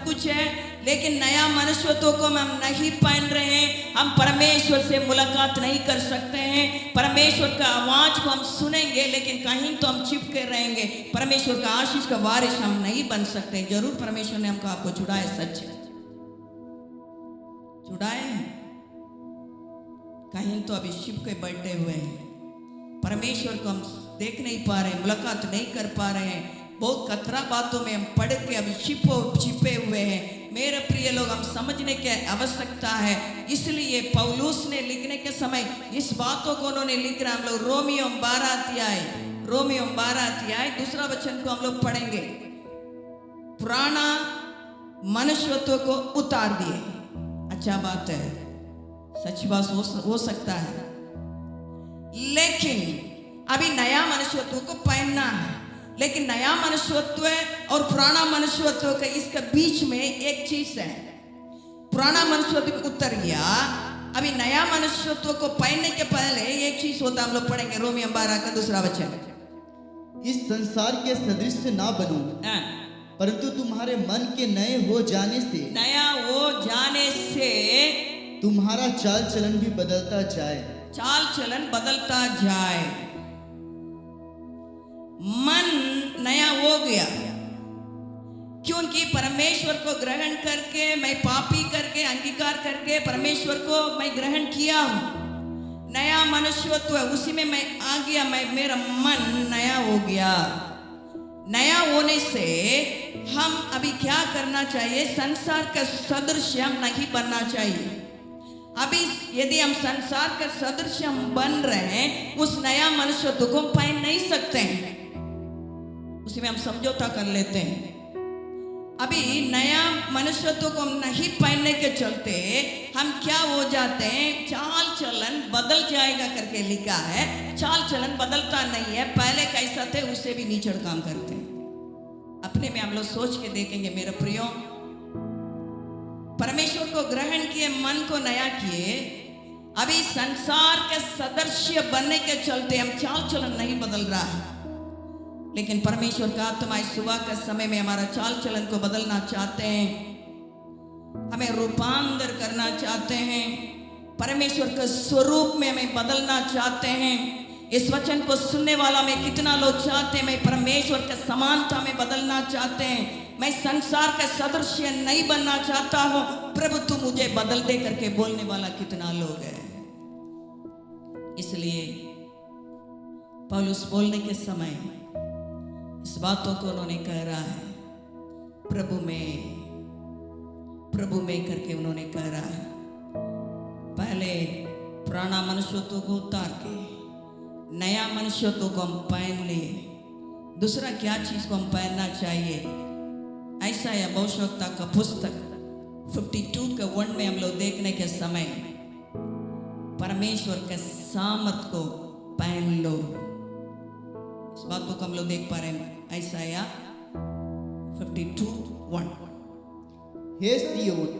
कुछ है, लेकिन नया मनुष्यत्व को हम नहीं पहन रहे हैं। हम परमेश्वर से मुलाकात नहीं कर सकते हैं, परमेश्वर का आवाज को हम सुनेंगे, लेकिन कहीं तो हम चिपके रहेंगे, परमेश्वर का आशीष का वारिस हम नहीं बन सकते। जरूर परमेश्वर ने हमको आपको छुड़ाए, सच छुड़ाए हैं, कहीं तो अभी चिपके बैठे हुए हैं, परमेश्वर को हम देख नहीं पा रहे हैं, मुलाकात नहीं कर पा रहे हैं, बहुत कतरा बातों में हम पढ़ के अभी छिपे हुए हैं। मेरे प्रिय लोग, हम समझने की आवश्यकता है। इसलिए पौलुस ने लिखने के समय इस बातों को उन्होंने लिख रहा। हम लोग रोमियो 12 अध्याय 2 वचन को हम लोग पढ़ेंगे। पुराना मनुष्यत्व को उतार दिए, अच्छा बात है, सच बात हो सकता है, लेकिन अभी नया मनुष्यत्व को पहनना है। लेकिन नया मनुष्यत्व और पुराना मनुष्यत्व के इसके बीच में एक चीज है। पुराना मनुष्यत्व उतर गया, अभी नया मनुष्यत्व को पहनने के पहले एक चीज होता, हम लोग पढ़ेंगे रोमियो 12 का 2 वचन। इस संसार के सदृश ना बनो, परंतु तुम्हारे मन के नए हो जाने से तुम्हारा चाल चलन भी बदलता जाए। मन नया हो गया, क्योंकि परमेश्वर को ग्रहण करके, मैं पापी करके, अंगीकार करके परमेश्वर को मैं ग्रहण किया हूं, नया मनुष्यत्व उसी में मैं आ गया, मेरा मन नया हो गया। नया होने से हम अभी क्या करना चाहिए, संसार का सदृश हम नहीं बनना चाहिए। अभी यदि हम संसार का सदृश हम बन रहे हैं, उस नया मनुष्यत्व को पहन नहीं सकते हैं, उसी में हम समझौता कर लेते हैं। अभी नया मनुष्यत्व को हम नहीं पहनने के चलते हम क्या हो जाते हैं, चाल चलन बदल जाएगा करके लिखा है। चाल चलन बदलता नहीं है, पहले कैसा थे उससे भी नीचड़ काम करते हैं। अपने में हम लोग सोच के देखेंगे मेरे प्रियो, परमेश्वर को ग्रहण किए, मन को नया किए, अभी संसार के सदस्य बनने के चलते हम चाल चलन नहीं बदल रहा है, लेकिन परमेश्वर का आत्मा इस सुबह के समय में हमारा चाल चलन को बदलना चाहते हैं, हमें रूपांतर करना चाहते हैं, परमेश्वर के स्वरूप में हमें बदलना चाहते हैं। इस वचन को सुनने वाला में कितना लोग चाहते हैं मैं परमेश्वर के समानता में बदलना चाहते हैं, मैं संसार के सदृश्य नहीं बनना चाहता हूं, प्रभु तू मुझे बदल दे करके बोलने वाला कितना लोग है। इसलिए पौलुस बोलने के समय इस बातों को उन्होंने कह रहा है, प्रभु में करके उन्होंने कह रहा है। पहले पुराना मनुष्यत्व को उतार के नया मनुष्यत्व को हम पहन लिए। दूसरा क्या चीज को हम पहनना चाहिए, ऐसा या भविष्यवक्ता का पुस्तक 52 के 1 में हम लोग देखने के समय परमेश्वर के सामर्थ को पहन लो, इस बात को हम लोग देख पा रहे हैं। ऐसा या 52:1, हे सियोन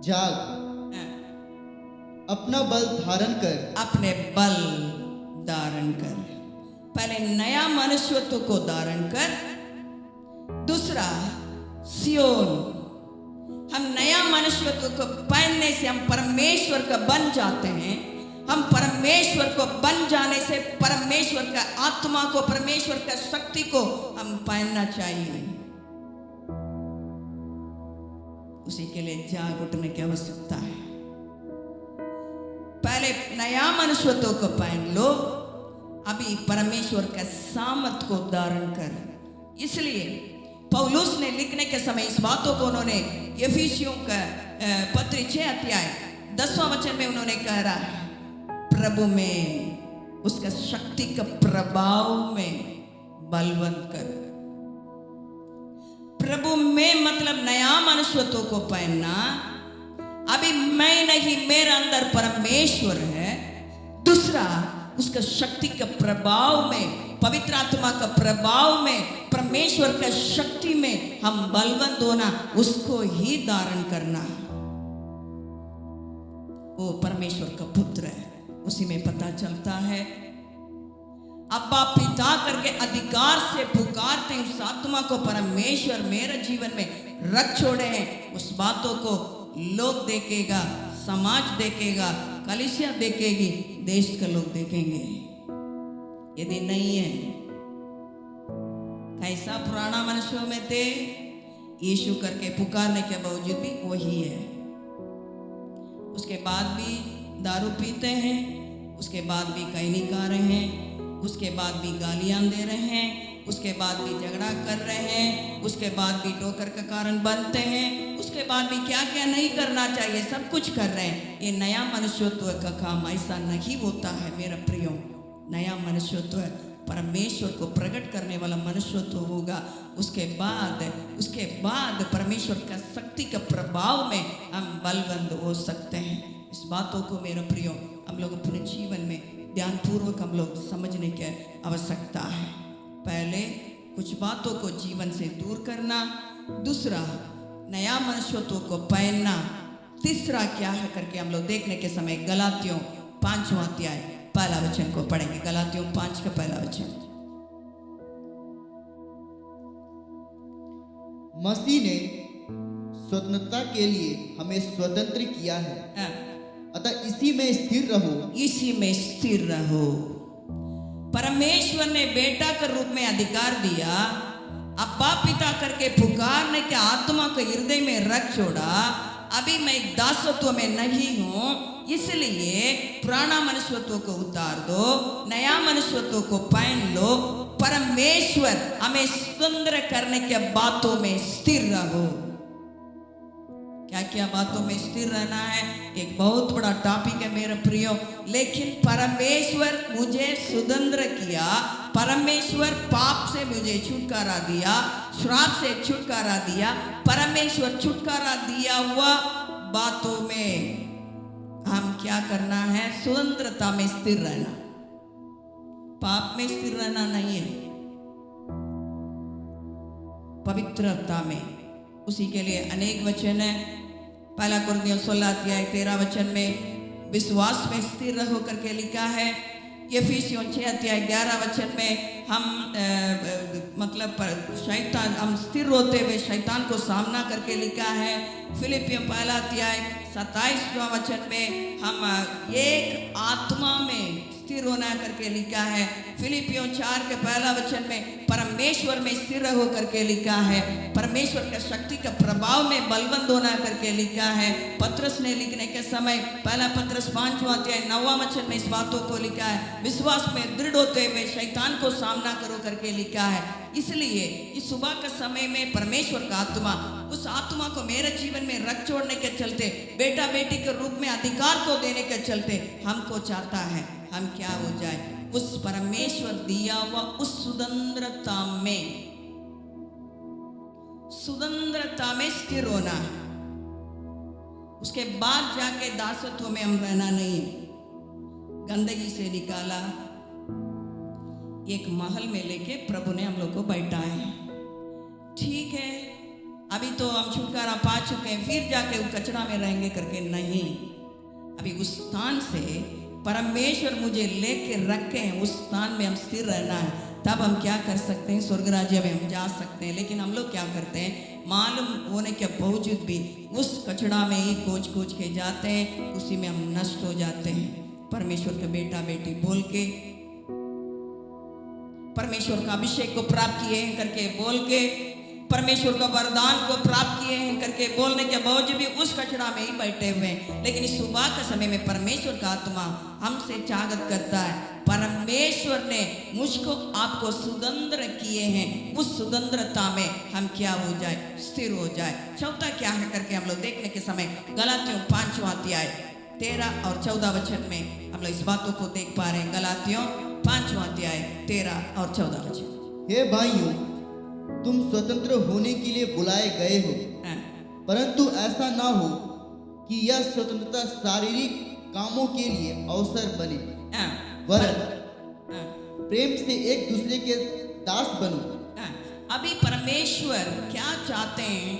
जाग, अपना बल धारण कर, अपने बल धारण कर। पहले नया मनुष्यत्व को धारण कर, दूसरा सियोन, हम नया मनुष्यत्व को पहनने से हम परमेश्वर का बन जाते हैं। हम परमेश्वर को बन जाने से परमेश्वर का आत्मा को, परमेश्वर का शक्ति को हम पहनना चाहिए। उसी के लिए जाग उठने की आवश्यकता है। पहले नया मनुष्यत्व को पहन लो, अभी परमेश्वर का सामर्थ को धारण कर। इसलिए पौलुस ने लिखने के समय इस बातों को उन्होंने एफिसियों का पत्र 6 अध्याय 10वां वचन में उन्होंने कह रहा है, प्रभु में उसका शक्ति का प्रभाव में बलवंत कर। प्रभु में मतलब नया मनुष्यत्व को पहनना। अभी मैं नहीं, मेरे अंदर परमेश्वर है। दूसरा उसका शक्ति का प्रभाव में, पवित्र आत्मा का प्रभाव में, परमेश्वर का शक्ति में हम बलवंत होना, उसको ही धारण करना। वो परमेश्वर का पुत्र है, उसी में पता चलता है। अब्बा पिता करके अधिकार से पुकारते हैं उस आत्मा को परमेश्वर मेरे जीवन में रख छोड़े हैं। उस बातों को लोग देखेगा, समाज देखेगा, कलीसिया देखेगी, देश के लोग देखेंगे। यदि नहीं है, कैसा पुराना मनुष्यों में थे, यीशु करके पुकारने के बावजूद भी वही है। उसके बाद भी दारू पीते हैं, उसके बाद भी कैनी खा रहे हैं, उसके बाद भी गालियां दे रहे हैं, उसके बाद भी झगड़ा कर रहे हैं, उसके बाद भी ठोकर का कारण बनते हैं, उसके बाद भी क्या क्या नहीं करना चाहिए सब कुछ कर रहे हैं। ये नया मनुष्यत्व का काम ऐसा नहीं होता है मेरा प्रियो। नया मनुष्यत्व परमेश्वर को प्रकट करने वाला मनुष्यत्व होगा। उसके बाद परमेश्वर का शक्ति का प्रभाव में हम बलवंत हो सकते हैं। इस बातों को मेरा प्रियो हम लोग अपने जीवन में ध्यान पूर्वक हम लोग समझने की आवश्यकता है। पहले कुछ बातों को जीवन से दूर करना, दूसरा नया मनुष्यत्व को पहनना, तीसरा क्या है करके हम लोग देखने के समय गलातियों 5वां अध्याय पहला वचन को पढ़ेंगे। गलातियों 5 का पहला वचन। मसीह ने स्वतंत्रता के लिए हमें स्वतंत्र किया है, अतः इसी में स्थिर रहो। इसी में स्थिर रहो। परमेश्वर ने बेटा के रूप में अधिकार दिया, अब्बा पिता करके पुकारने के आत्मा को हृदय में रख छोड़ा। अभी मैं दासत्व में नहीं हूं, इसलिए पुराना मनुष्यत्व को उतार दो, नया मनुष्यत्व को पहन लो। परमेश्वर हमें स्वतंत्र करने के बातों में स्थिर रहो। क्या क्या बातों में स्थिर रहना है, एक बहुत बड़ा टॉपिक है मेरे प्रियो। लेकिन परमेश्वर मुझे स्वतंत्र किया, परमेश्वर पाप से मुझे छुटकारा दिया, श्राप से छुटकारा दिया। परमेश्वर छुटकारा दिया हुआ बातों में हम क्या करना है? स्वतंत्रता में स्थिर रहना, पाप में स्थिर रहना नहीं है, पवित्रता में। उसी के लिए अनेक वचन है। 1 कुरिन्थियों 16:13 में विश्वास में स्थिर रहो करके लिखा है। एफिसियों 6:11 में हम मतलब शैतान, हम स्थिर होते हुए शैतान को सामना करके लिखा है। फिलिपियों 1:27 में हम एक आत्मा में स्थिर होना करके लिखा है। फिलिपियों 4:1 में परमेश्वर में स्थिर रहो करके लिखा है। परमेश्वर के शक्ति का प्रभाव में बलवंत होना करके लिखा है। पत्रस ने लिखने के समय 1 पत्रस 5:9 में इस बातों को लिखा है। विश्वास में दृढ़ होते हुए शैतान को सामना करो करके लिखा है। इसलिए इस सुबह के समय में परमेश्वर का आत्मा, उस आत्मा को मेरे जीवन में रख छोड़ने के चलते, बेटा बेटी के रूप में अधिकार को देने के चलते हमको चाहता है हम क्या हो जाए? उस परमेश्वर दिया हुआ उस स्वतंत्रता में स्थिर होना है। उसके बाद जाके दासत्व में हम रहना नहीं। गंदगी से निकाला, एक महल में लेके प्रभु ने हम लोग को बैठाए। ठीक है, अभी तो हम छुटकारा पा चुके हैं, फिर जाके वो कचरा में रहेंगे करके नहीं। अभी उस स्थान से परमेश्वर मुझे लेके रखे हैं, उस स्थान में हम स्थिर रहना है। तब हम क्या कर सकते हैं? स्वर्ग राज्य में हम जा सकते हैं। लेकिन हम लोग क्या करते हैं? मालूम होने के बावजूद भी उस कचड़ा में ही खोज के जाते हैं, उसी में हम नष्ट हो जाते हैं। परमेश्वर के बेटा बेटी बोल के, परमेश्वर का अभिषेक को प्राप्त किए हैं करके बोल के, परमेश्वर का वरदान को प्राप्त किए हैं करके बोलने के बावजूद भी उस कचरा में ही बैठे हुए हैं। लेकिन इस सुबह के समय में परमेश्वर का आत्मा हमसे चाहत करता है, परमेश्वर ने मुझको आपको स्वतंत्र किए हैं, उस स्वतंत्रता में हम क्या हो जाए? स्थिर हो जाए। चौथा क्या है करके हम लोग देखने के समय गलातियों 5:13-14 में हम लोग इस बातों को देख पा रहे हैं। गलातियों 5:13-14। हे भाइयों, तुम स्वतंत्र होने के लिए बुलाए गए हो, परंतु ऐसा ना हो कि यह स्वतंत्रता शारीरिक कामों के लिए अवसर बने, वरन प्रेम से एक दूसरे के दास बनो। अभी परमेश्वर क्या चाहते हैं?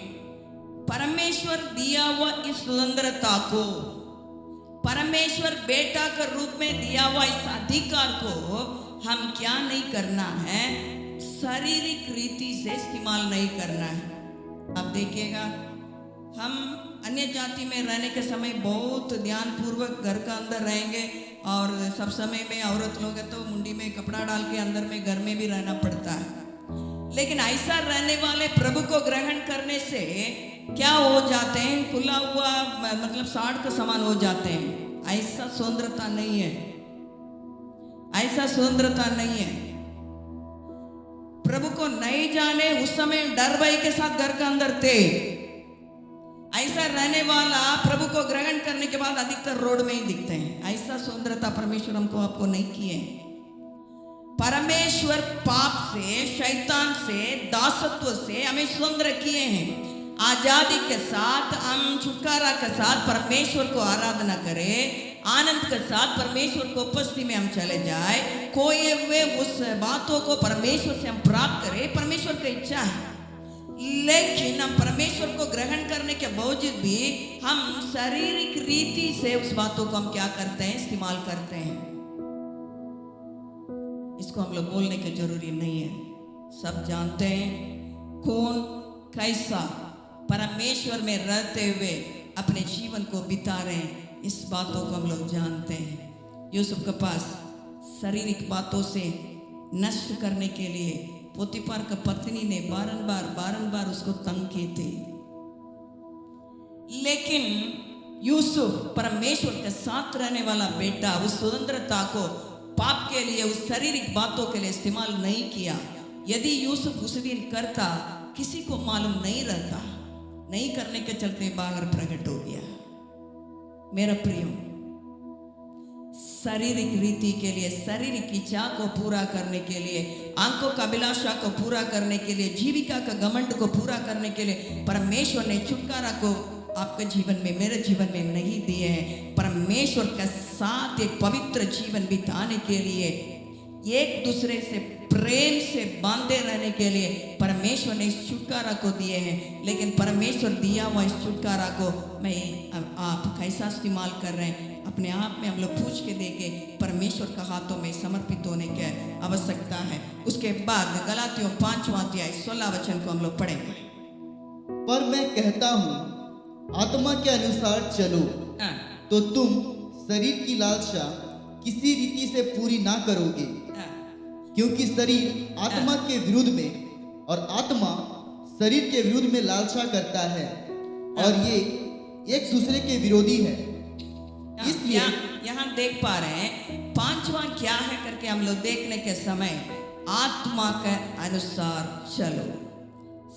परमेश्वर दिया हुआ इस स्वतंत्रता को, परमेश्वर बेटा के रूप में दिया हुआ इस अधिकार को हम क्या नहीं करना है? शारीरिक रीति से इस्तेमाल नहीं करना है। अब देखिएगा, हम अन्य जाति में रहने के समय बहुत ध्यानपूर्वक घर का अंदर रहेंगे, और सब समय में औरत लोग है तो मुंडी में कपड़ा डाल के अंदर में घर में भी रहना पड़ता है। लेकिन ऐसा रहने वाले प्रभु को ग्रहण करने से क्या हो जाते हैं? खुला हुआ मतलब साड़ के समान हो जाते हैं। ऐसा स्वतंत्रता नहीं है, ऐसा स्वतंत्रता नहीं है। प्रभु को नहीं जाने उस समय डर भय के साथ घर के अंदर थे। ऐसा रहने वाला प्रभु को ग्रहण करने के बाद अधिकतर रोड में ही दिखते हैं। ऐसा स्वतंत्रता परमेश्वर हमको आपको नहीं किए। परमेश्वर पाप से, शैतान से, दासत्व से हमें स्वतंत्र किए हैं। आजादी के साथ, हम छुटकारा के साथ परमेश्वर को आराधना करें, आनंद के साथ परमेश्वर को उपस्थिति में हम चले जाए, खोए हुए उस बातों को परमेश्वर से हम प्राप्त करें। परमेश्वर की इच्छा है, लेकिन हम परमेश्वर को ग्रहण करने के बावजूद भी हम शारीरिक रीति से उस बातों को हम क्या करते हैं? इस्तेमाल करते हैं। इसको हम लोग बोलने की जरूरी नहीं है, सब जानते हैं कौन कैसा परमेश्वर में रहते हुए अपने जीवन को बिता रहे हैं। इस बातों को हम लोग जानते हैं। यूसुफ के पास शारीरिक बातों से नष्ट करने के लिए पोतीफर की पत्नी ने बारंबार उसको तंग किए थे, लेकिन यूसुफ परमेश्वर के साथ रहने वाला बेटा उस स्वतंत्रता को पाप के लिए, उस शारीरिक बातों के लिए इस्तेमाल नहीं किया। यदि यूसुफ उस दिन करता, किसी को मालूम नहीं रहता, नहीं करने के चलते बाहर प्रकट हो गया। मेरा प्रियो, शारीरिक रीति के लिए, शारीरिक इच्छा को पूरा करने के लिए, आंखों का अभिलाषा को पूरा करने के लिए, जीविका का घमंड को पूरा करने के लिए परमेश्वर ने छुटकारा को आपके जीवन में, मेरे जीवन में नहीं दिए हैं। परमेश्वर के साथ एक पवित्र जीवन बिताने के लिए, एक दूसरे से प्रेम से बांधे रहने के लिए परमेश्वर ने इस छुटकारा को दिए हैं। लेकिन परमेश्वर दिया हुआ इस छुटकारा को आप कैसा इस्तेमाल कर रहे हैं, अपने आप में हम लोग पूछ के देखें। परमेश्वर का हाथों में समर्पित होने की आवश्यकता है। उसके बाद गलातियों 5वां अध्याय 16 वचन को हम लोग पढ़ेंगे। पर मैं कहता हूँ, आत्मा के अनुसार चलो, तो तुम शरीर की लालसा किसी रीति से पूरी ना करोगे। क्योंकि शरीर आत्मा के विरुद्ध में और आत्मा शरीर के विरुद्ध में लालसा करता है, और ये एक दूसरे के विरोधी है। इसलिए यहाँ देख पा रहे हैं 5वां क्या है करके हम लोग देखने के समय आत्मा के अनुसार चलो।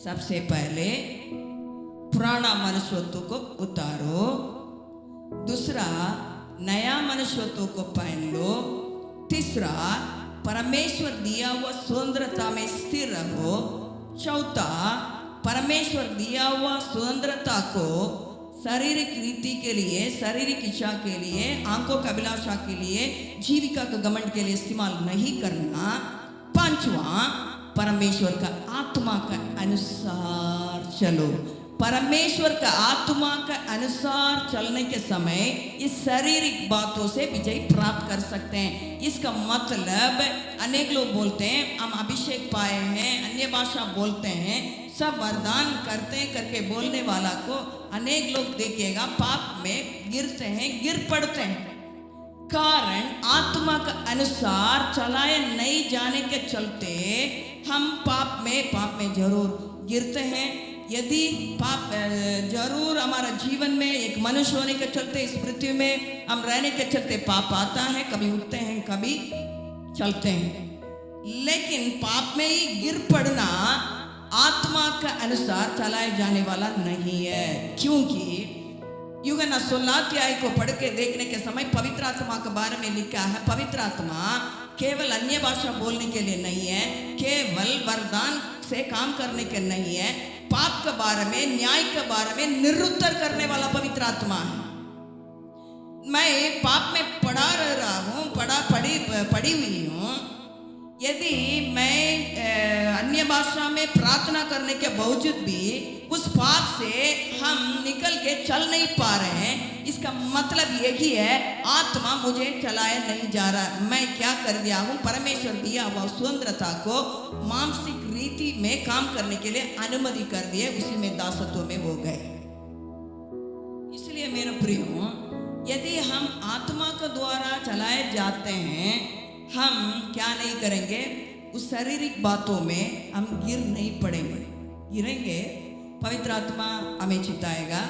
सबसे पहले पुराना मनुष्यत्व को उतारो, दूसरा नया मनुष्यत्व को पहन लो, तीसरा परमेश्वर दिया हुआ स्वतंत्रता में स्थिर रहो, चौथा परमेश्वर दिया हुआ स्वतंत्रता को शारीरिक रीति के लिए, शारीरिक इच्छा के लिए, आंखों का अभिलाषा के लिए, जीविका का घमंड के लिए इस्तेमाल नहीं करना, पांचवा परमेश्वर का आत्मा का अनुसार चलो। परमेश्वर का आत्मा का अनुसार चलने के समय इस शारीरिक बातों से विजय प्राप्त कर सकते हैं। इसका मतलब अनेक लोग बोलते हैं हम अभिषेक पाए हैं, अन्य भाषा बोलते हैं, सब वरदान करते हैं करके बोलने वाला को अनेक लोग देखेगा पाप में गिरते हैं, गिर पड़ते हैं। कारण आत्मा का अनुसार चलाए नहीं जाने के चलते हम पाप में जरूर गिरते हैं। यदि पाप जरूर हमारा जीवन में एक मनुष्य होने के चलते, इस पृथ्वी में हम रहने के चलते पाप आता है, कभी उठते हैं कभी चलते हैं, लेकिन पाप में ही गिर पड़ना आत्मा का अनुसार चलाए जाने वाला नहीं है। क्योंकि यूहन्ना 16 अध्याय को पढ़ के देखने के समय पवित्र आत्मा के बारे में लिखा है, पवित्र आत्मा केवल अन्य भाषा बोलने के लिए नहीं है, केवल वरदान से काम करने के नहीं है, पाप के बारे में, न्याय के बारे में निरुत्तर करने वाला पवित्र आत्मा है। मैं पाप में पड़ा रहा हूँ, पड़ी हुई हूँ। यदि मैं अन्य भाषा में प्रार्थना करने के बावजूद भी उस पाप से हम निकल के चल नहीं पा रहे हैं, इसका मतलब यही है आत्मा मुझे चलाया नहीं जा रहा। मैं क्या कर दिया हूँ, परमेश्वर दिया हुआ स्वतंत्रता को मानसिक रीति में काम करने के लिए अनुमति कर दिए, उसी में दासत्व में हो गए। इसलिए मेरे प्रियो, यदि हम आत्मा के द्वारा चलाए जाते हैं, हम क्या नहीं करेंगे, उस शारीरिक बातों में हम गिर नहीं पड़ेंगे। गिरेंगे पवित्र आत्मा हमें चिताएगा,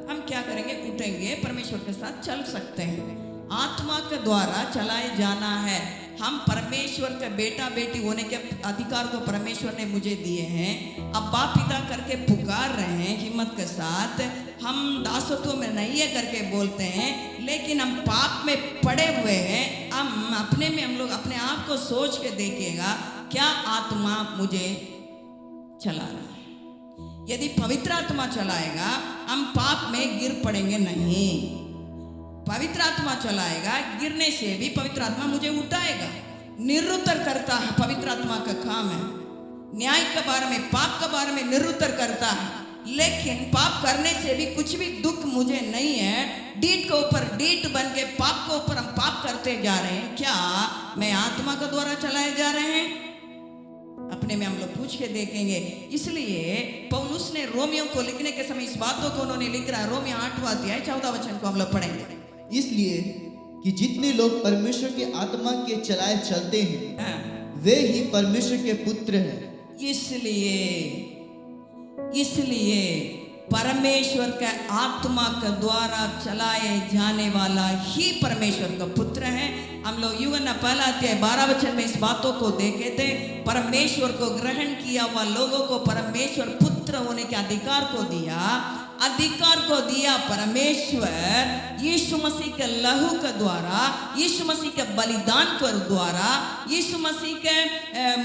हम क्या करेंगे, उठेंगे, परमेश्वर के साथ चल सकते हैं। आत्मा के द्वारा चलाए जाना है। हम परमेश्वर के बेटा बेटी होने के अधिकार को परमेश्वर ने मुझे दिए हैं। अब्बा पिता करके पुकार रहे हैं हिम्मत के साथ। हम दासत्व में नहीं है करके बोलते हैं, लेकिन हम पाप में पड़े हुए हैं। हम अपने में, हम लोग अपने आप को सोच के देखिएगा, क्या आत्मा मुझे चला रहा है? यदि पवित्र आत्मा चलाएगा, हम पाप में गिर पड़ेंगे नहीं। पवित्र आत्मा चलाएगा, गिरने से भी पवित्र आत्मा मुझे उठाएगा। निरुत्तर करता है, पवित्र आत्मा का काम है। न्याय के बारे में, पाप के बारे में निरुत्तर करता है। लेकिन पाप करने से भी कुछ भी दुख मुझे नहीं है। डीट के ऊपर डीट बन के पाप के ऊपर हम पाप करते जा रहे हैं। क्या मैं आत्मा के द्वारा चलाए जा रहे हैं? अपने में हम लोग पूछ के देखेंगे। इसलिए पौलुस ने रोमियो को लिखने के समय इस बातों को उन्होंने लिख रहा है। रोमियो 8वां अध्याय 14 वचन को हम लोग पढ़ेंगे। इसलिए कि जितने लोग परमेश्वर के आत्मा के चलाए चलते हैं, वे ही परमेश्वर के पुत्र हैं। इसलिए परमेश्वर के आत्मा के द्वारा चलाए जाने वाला ही परमेश्वर का पुत्र है। हम लोग यूहन्ना 1 अध्याय 12 वचन में इस बातों को देखे थे। परमेश्वर को ग्रहण किया हुआ लोगों को परमेश्वर पुत्र होने के अधिकार को दिया। अधिकार को दिया परमेश्वर यीशु मसीह के लहू के द्वारा, यीशु मसीह के बलिदान के द्वारा, यीशु मसीह के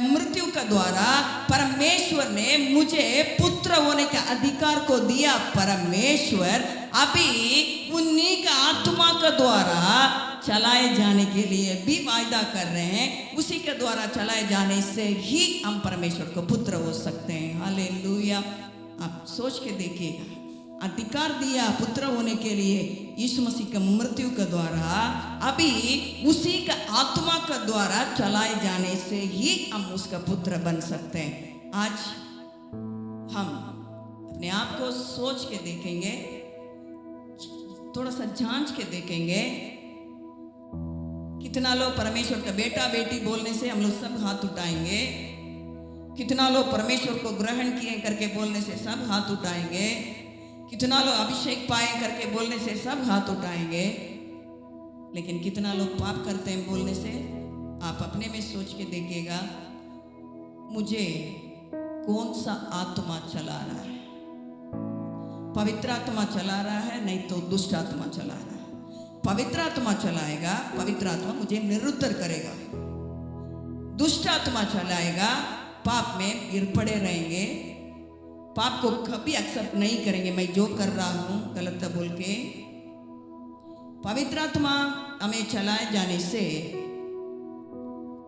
मृत्यु के द्वारा परमेश्वर ने मुझे पुत्र होने के अधिकार को दिया। परमेश्वर अभी उन्हीं का आत्मा के द्वारा चलाए जाने के लिए भी वायदा कर रहे हैं। उसी के द्वारा चलाए जाने से ही हम परमेश्वर को पुत्र हो सकते हैं। हालेलुया। आप सोच के देखिएगा, अधिकार दिया पुत्र होने के लिए यीशु मसीह के मृत्यु के द्वारा, अभी उसी का आत्मा के द्वारा चलाए जाने से ही हम उसका पुत्र बन सकते हैं। आज हम अपने आप को सोच के देखेंगे, थोड़ा सा जांच के देखेंगे, कितना लोग परमेश्वर का बेटा बेटी बोलने से हम लोग सब हाथ उठाएंगे, कितना लोग परमेश्वर को ग्रहण किए करके बोलने से सब हाथ उठाएंगे, कितना लोग अभिषेक पाए करके बोलने से सब हाथ उठाएंगे, लेकिन कितना लोग पाप करते हैं बोलने से। आप अपने में सोच के देखिएगा, मुझे कौन सा आत्मा चला रहा है? पवित्र आत्मा चला रहा है, नहीं तो दुष्ट आत्मा चला रहा है। पवित्र आत्मा चलाएगा, पवित्र आत्मा मुझे निरुद्ध करेगा। दुष्ट आत्मा चलाएगा, पाप में गिर पड़े रहेंगे, पाप को कभी एक्सेप्ट नहीं करेंगे, मैं जो कर रहा हूं गलत बोल के। पवित्र आत्मा हमें चलाए जाने से,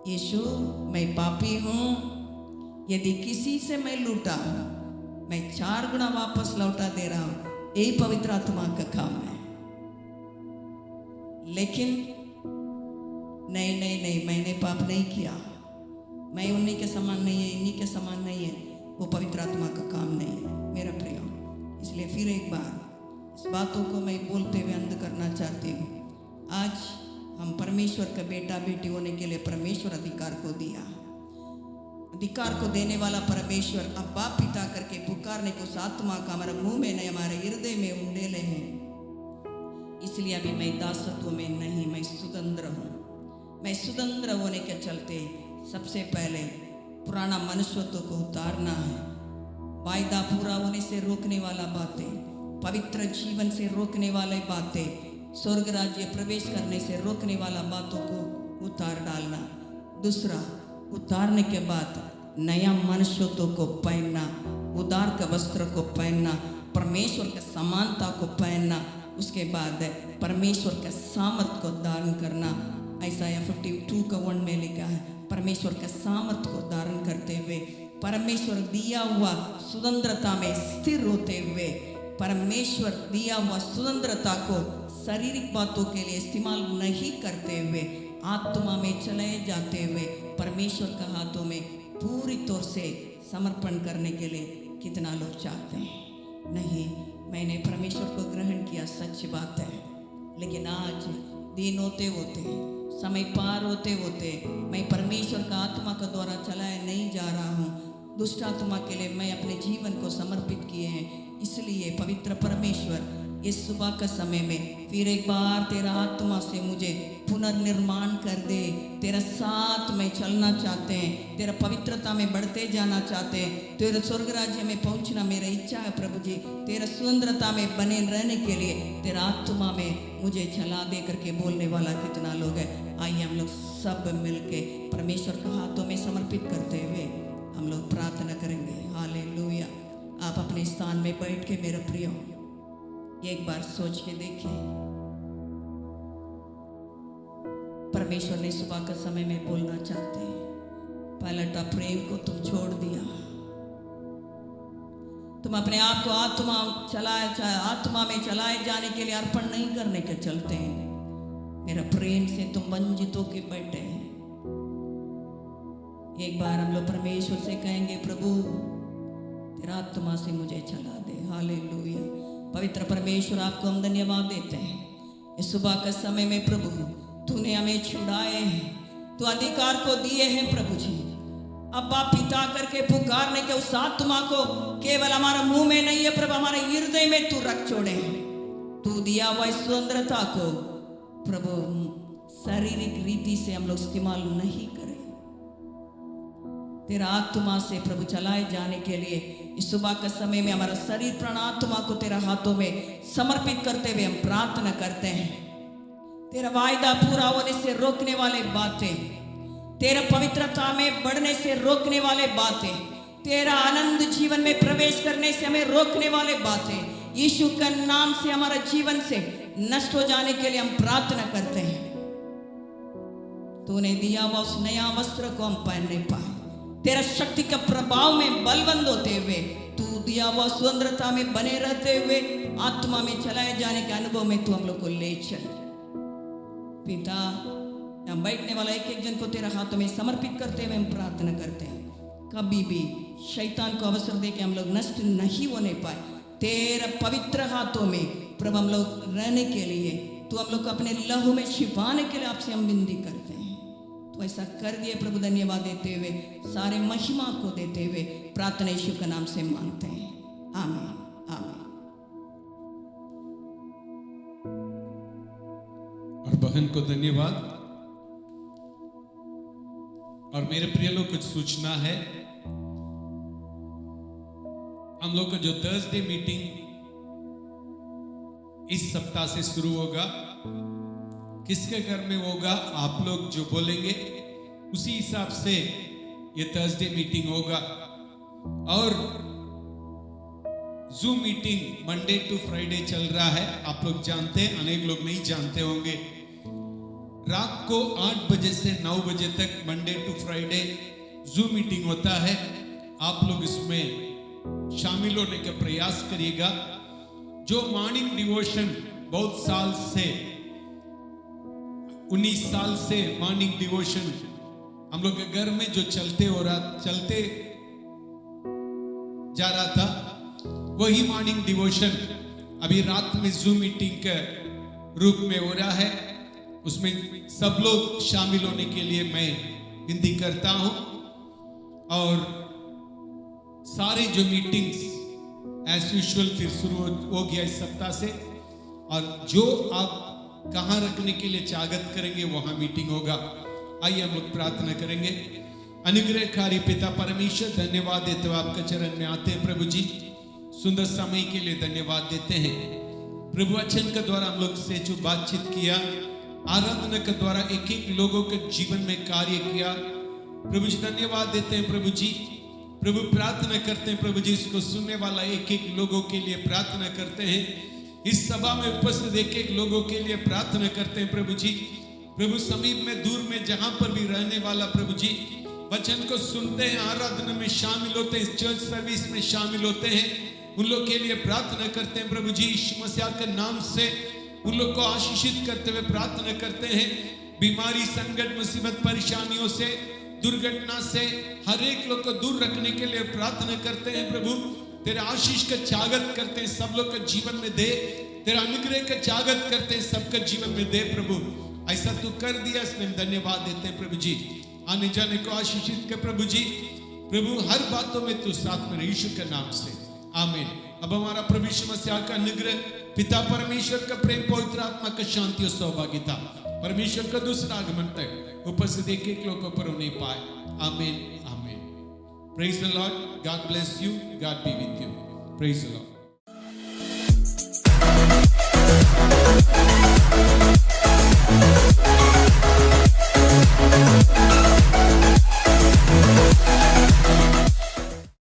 यीशु मैं पापी हूं, यदि किसी से मैं लूटा हूं मैं 4 गुना वापस लौटा दे रहा हूं, यही पवित्र आत्मा का काम है। लेकिन नहीं नहीं नहीं, मैंने पाप नहीं किया, मैं उन्हीं के समान नहीं है, इन्हीं के समान नहीं है, वो पवित्र आत्मा का काम नहीं है मेरा प्रिय। इसलिए फिर एक बार इस बातों को मैं बोलते हुए अंत करना चाहती हूँ। आज हम परमेश्वर का बेटा बेटी होने के लिए परमेश्वर अधिकार को दिया। अधिकार को देने वाला परमेश्वर अब्बा पिता करके पुकारने को उस आत्मा का हमारे मुंह में नहीं, हमारे हृदय में उंडेले हैं। इसलिए अभी मैं दासत्व में नहीं, मैं स्वतंत्र हूँ। मैं स्वतंत्र होने के चलते सबसे पहले पुराना मनुष्यत्व को उतारना है। वायदा पूरा होने से रोकने वाला बातें, पवित्र जीवन से रोकने वाले बातें, स्वर्ग राज्य प्रवेश करने से रोकने वाला बातों को उतार डालना। दूसरा, उतारने के बाद नया मनुष्यत्व को पहनना, उदार के वस्त्र को पहनना, परमेश्वर के समानता को पहनना। उसके बाद परमेश्वर के सामर्थ को धारण करना। ऐसा 52:1 में लिखा है, परमेश्वर के सामर्थ को धारण करते हुए, परमेश्वर दिया हुआ स्वतंत्रता में स्थिर होते हुए, परमेश्वर दिया हुआ स्वतंत्रता को शारीरिक बातों के लिए इस्तेमाल नहीं करते हुए, आत्मा में चले जाते हुए परमेश्वर के हाथों में पूरी तौर से समर्पण करने के लिए कितना लोग चाहते हैं। नहीं, मैंने परमेश्वर को ग्रहण किया, सच बात है, लेकिन आज दिन होते होते, समय पार होते होते मैं परमेश्वर का आत्मा के द्वारा चलाया नहीं जा रहा हूँ। दुष्ट आत्मा के लिए मैं अपने जीवन को समर्पित किए हैं। इसलिए पवित्र परमेश्वर इस सुबह का समय में फिर एक बार तेरा आत्मा से मुझे पुनर्निर्माण कर दे। तेरा साथ में चलना चाहते हैं, तेरा पवित्रता में बढ़ते जाना चाहते हैं, तेरे स्वर्ग राज्य में पहुंचना मेरी इच्छा है प्रभु जी। तेरा स्वतंत्रता में बने रहने के लिए तेरा आत्मा में मुझे चला दे करके बोलने वाला कितना लोग है। आइए हम लोग सब मिलके परमेश्वर के हाथों में समर्पित करते हुए हम लोग प्रार्थना करेंगे। हालेलुया। आप अपने स्थान में बैठ के मेरे प्रियो एक बार सोच के देखिए, परमेश्वर ने सुबह का समय में बोलना चाहते हैं, पहलटा प्रेम को तुम छोड़ दिया, तुम अपने आप को आत्मा में चलाए जाने के लिए अर्पण नहीं करने के चलते हैं, मेरा प्रेम से तुम वंचित होके बैठे हैं। एक बार हम लोग परमेश्वर से कहेंगे, प्रभु तेरा आत्मा से मुझे चला दे। हालेलुया। पवित्र परमेश्वर आपको हम धन्यवाद देते हैं इस सुबह के समय में। प्रभु तूने हमें छुड़ाए हैं, तू अधिकार को दिए हैं प्रभु जी। अब्बा पिता करके पुकारने के उस आत्मा को केवल हमारे मुंह में नहीं है प्रभु, हमारे हृदय में तू रख छोड़े हैं। तू दिया हुआ स्वतंत्रता को प्रभु शारीरिक रीति से हम लोग इस्तेमाल नहीं करें। तेरा आत्मा से प्रभु चलाए जाने के लिए इस सुबह के समय में हमारा शरीर प्राण आत्मा को तेरा हाथों में समर्पित करते हुए हम प्रार्थना करते हैं। तेरा वायदा पूरा होने से रोकने वाले बातें, तेरा पवित्रता में बढ़ने से रोकने वाले बातें, तेरा आनंद जीवन में प्रवेश करने से हमें रोकने वाले बातें, यीशु का नाम से हमारा जीवन से नष्ट हो जाने के लिए हम प्रार्थना करते हैं। तूने दिया हुआ उस नया वस्त्र को हम पहनने पाए, तेरा शक्ति का प्रभाव में बलवंत होते हुए, तू दिया हुआ स्वतंत्रता में बने रहते हुए आत्मा में चलाए जाने के अनुभव में तू हम लोग को ले चल। पिता, यहाँ बैठने वाला एक एक जन को तेरा हाथों में समर्पित करते हुए हम प्रार्थना करते हैं, कभी भी शैतान को अवसर दे के हम लोग नष्ट नहीं होने पाए। तेरा पवित्र हाथों में प्रभु हम लोग रहने के लिए, तू हम लोग को अपने लहू में छिपाने के लिए आपसे हम विनती करते हैं। तो ऐसा कर दिए प्रभु, धन्यवाद देते हुए, सारे महिमा को देते हुए प्रार्थना यीशु के नाम से मांगते हैं, आमीन आमीन। और बहन को धन्यवाद। और मेरे प्रिय लोग, कुछ सूचना है। हम लोग का जो थर्सडे मीटिंग इस सप्ताह से शुरू होगा, किसके घर में होगा आप लोग जो बोलेंगे उसी हिसाब से ये थर्सडे मीटिंग होगा। और Zoom meeting Monday to Friday चल रहा है, आप लोग जानते हैं, अनेक लोग नहीं जानते होंगे। रात को 8 बजे से 9 बजे तक Monday to Friday Zoom meeting होता है। आप लोग इसमें शामिल होने का प्रयास करिएगा। जो मॉर्निंग डिवोशन बहुत साल से 19 साल से मॉर्निंग डिवोशन हम लोग के घर में जो चलते जा रहा था, वही मॉर्निंग डिवोशन अभी रात में जूम मीटिंग के रूप में हो रहा है। उसमें सब लोग शामिल होने के लिए मैं विनती करता हूं। और सारे जो मीटिंग्स एज यूजुअल फिर शुरू हो गया इस सप्ताह से। और जो आप कहां रखने के लिए चाहत करेंगे वहां मीटिंग होगा। आइए हम लोग प्रार्थना करेंगे। अनुग्रहकारी पिता परमेश्वर, धन्यवाद देते हुए आपके चरण में आते हैं प्रभु जी। सुंदर समय के लिए धन्यवाद देते हैं प्रभु। वचन के द्वारा हम लोग से जो बातचीत किया, आराधना के द्वारा एक एक लोगों के जीवन में कार्य किया प्रभु जी, धन्यवाद देते हैं प्रभु जी। प्रभु प्रार्थना करते हैं प्रभु जी, इसको सुनने वाला एक एक लोगों के लिए प्रार्थना करते हैं। इस सभा में उपस्थित एक एक लोगों के लिए प्रार्थना करते हैं प्रभु जी। प्रभु समीप में दूर में जहां पर भी रहने वाला प्रभु जी वचन को सुनते हैं, आराधना में शामिल होते हैं, चर्च सर्विस में शामिल होते हैं, उन लोग के लिए प्रार्थना करते हैं प्रभु जी। यीशु मसीह के नाम से उन लोग को आशीषित करते हुए प्रार्थना करते हैं। बीमारी, संकट, मुसीबत, परेशानियों से, दुर्घटना से हर एक लोग को दूर रखने के लिए प्रार्थना करते हैं प्रभु। तेरे आशीष का चागत करते हैं, सब लोग के जीवन में दे। तेरा अनुग्रह का चागत करते हैं, सबके जीवन में दे प्रभु। ऐसा तू कर दिया, इसमें धन्यवाद देते हैं प्रभु जी। आने जाने को आशीषित कर प्रभु जी। प्रभु हर बातों में तू साथ में, यीशु के नाम से आमीन। अब हमारा प्रभु यीशु मसीह का अनुग्रह, पिता परमेश्वर का प्रेम, पवित्र आत्मा का शांति और सौभाग्यता, परमेश्वर का दूसरा आगमन तक उपस्थित एक एक लोगों पर होने पाए। आमीन आमीन। Praise the Lord. God bless you. God B with you. Praise the Lord.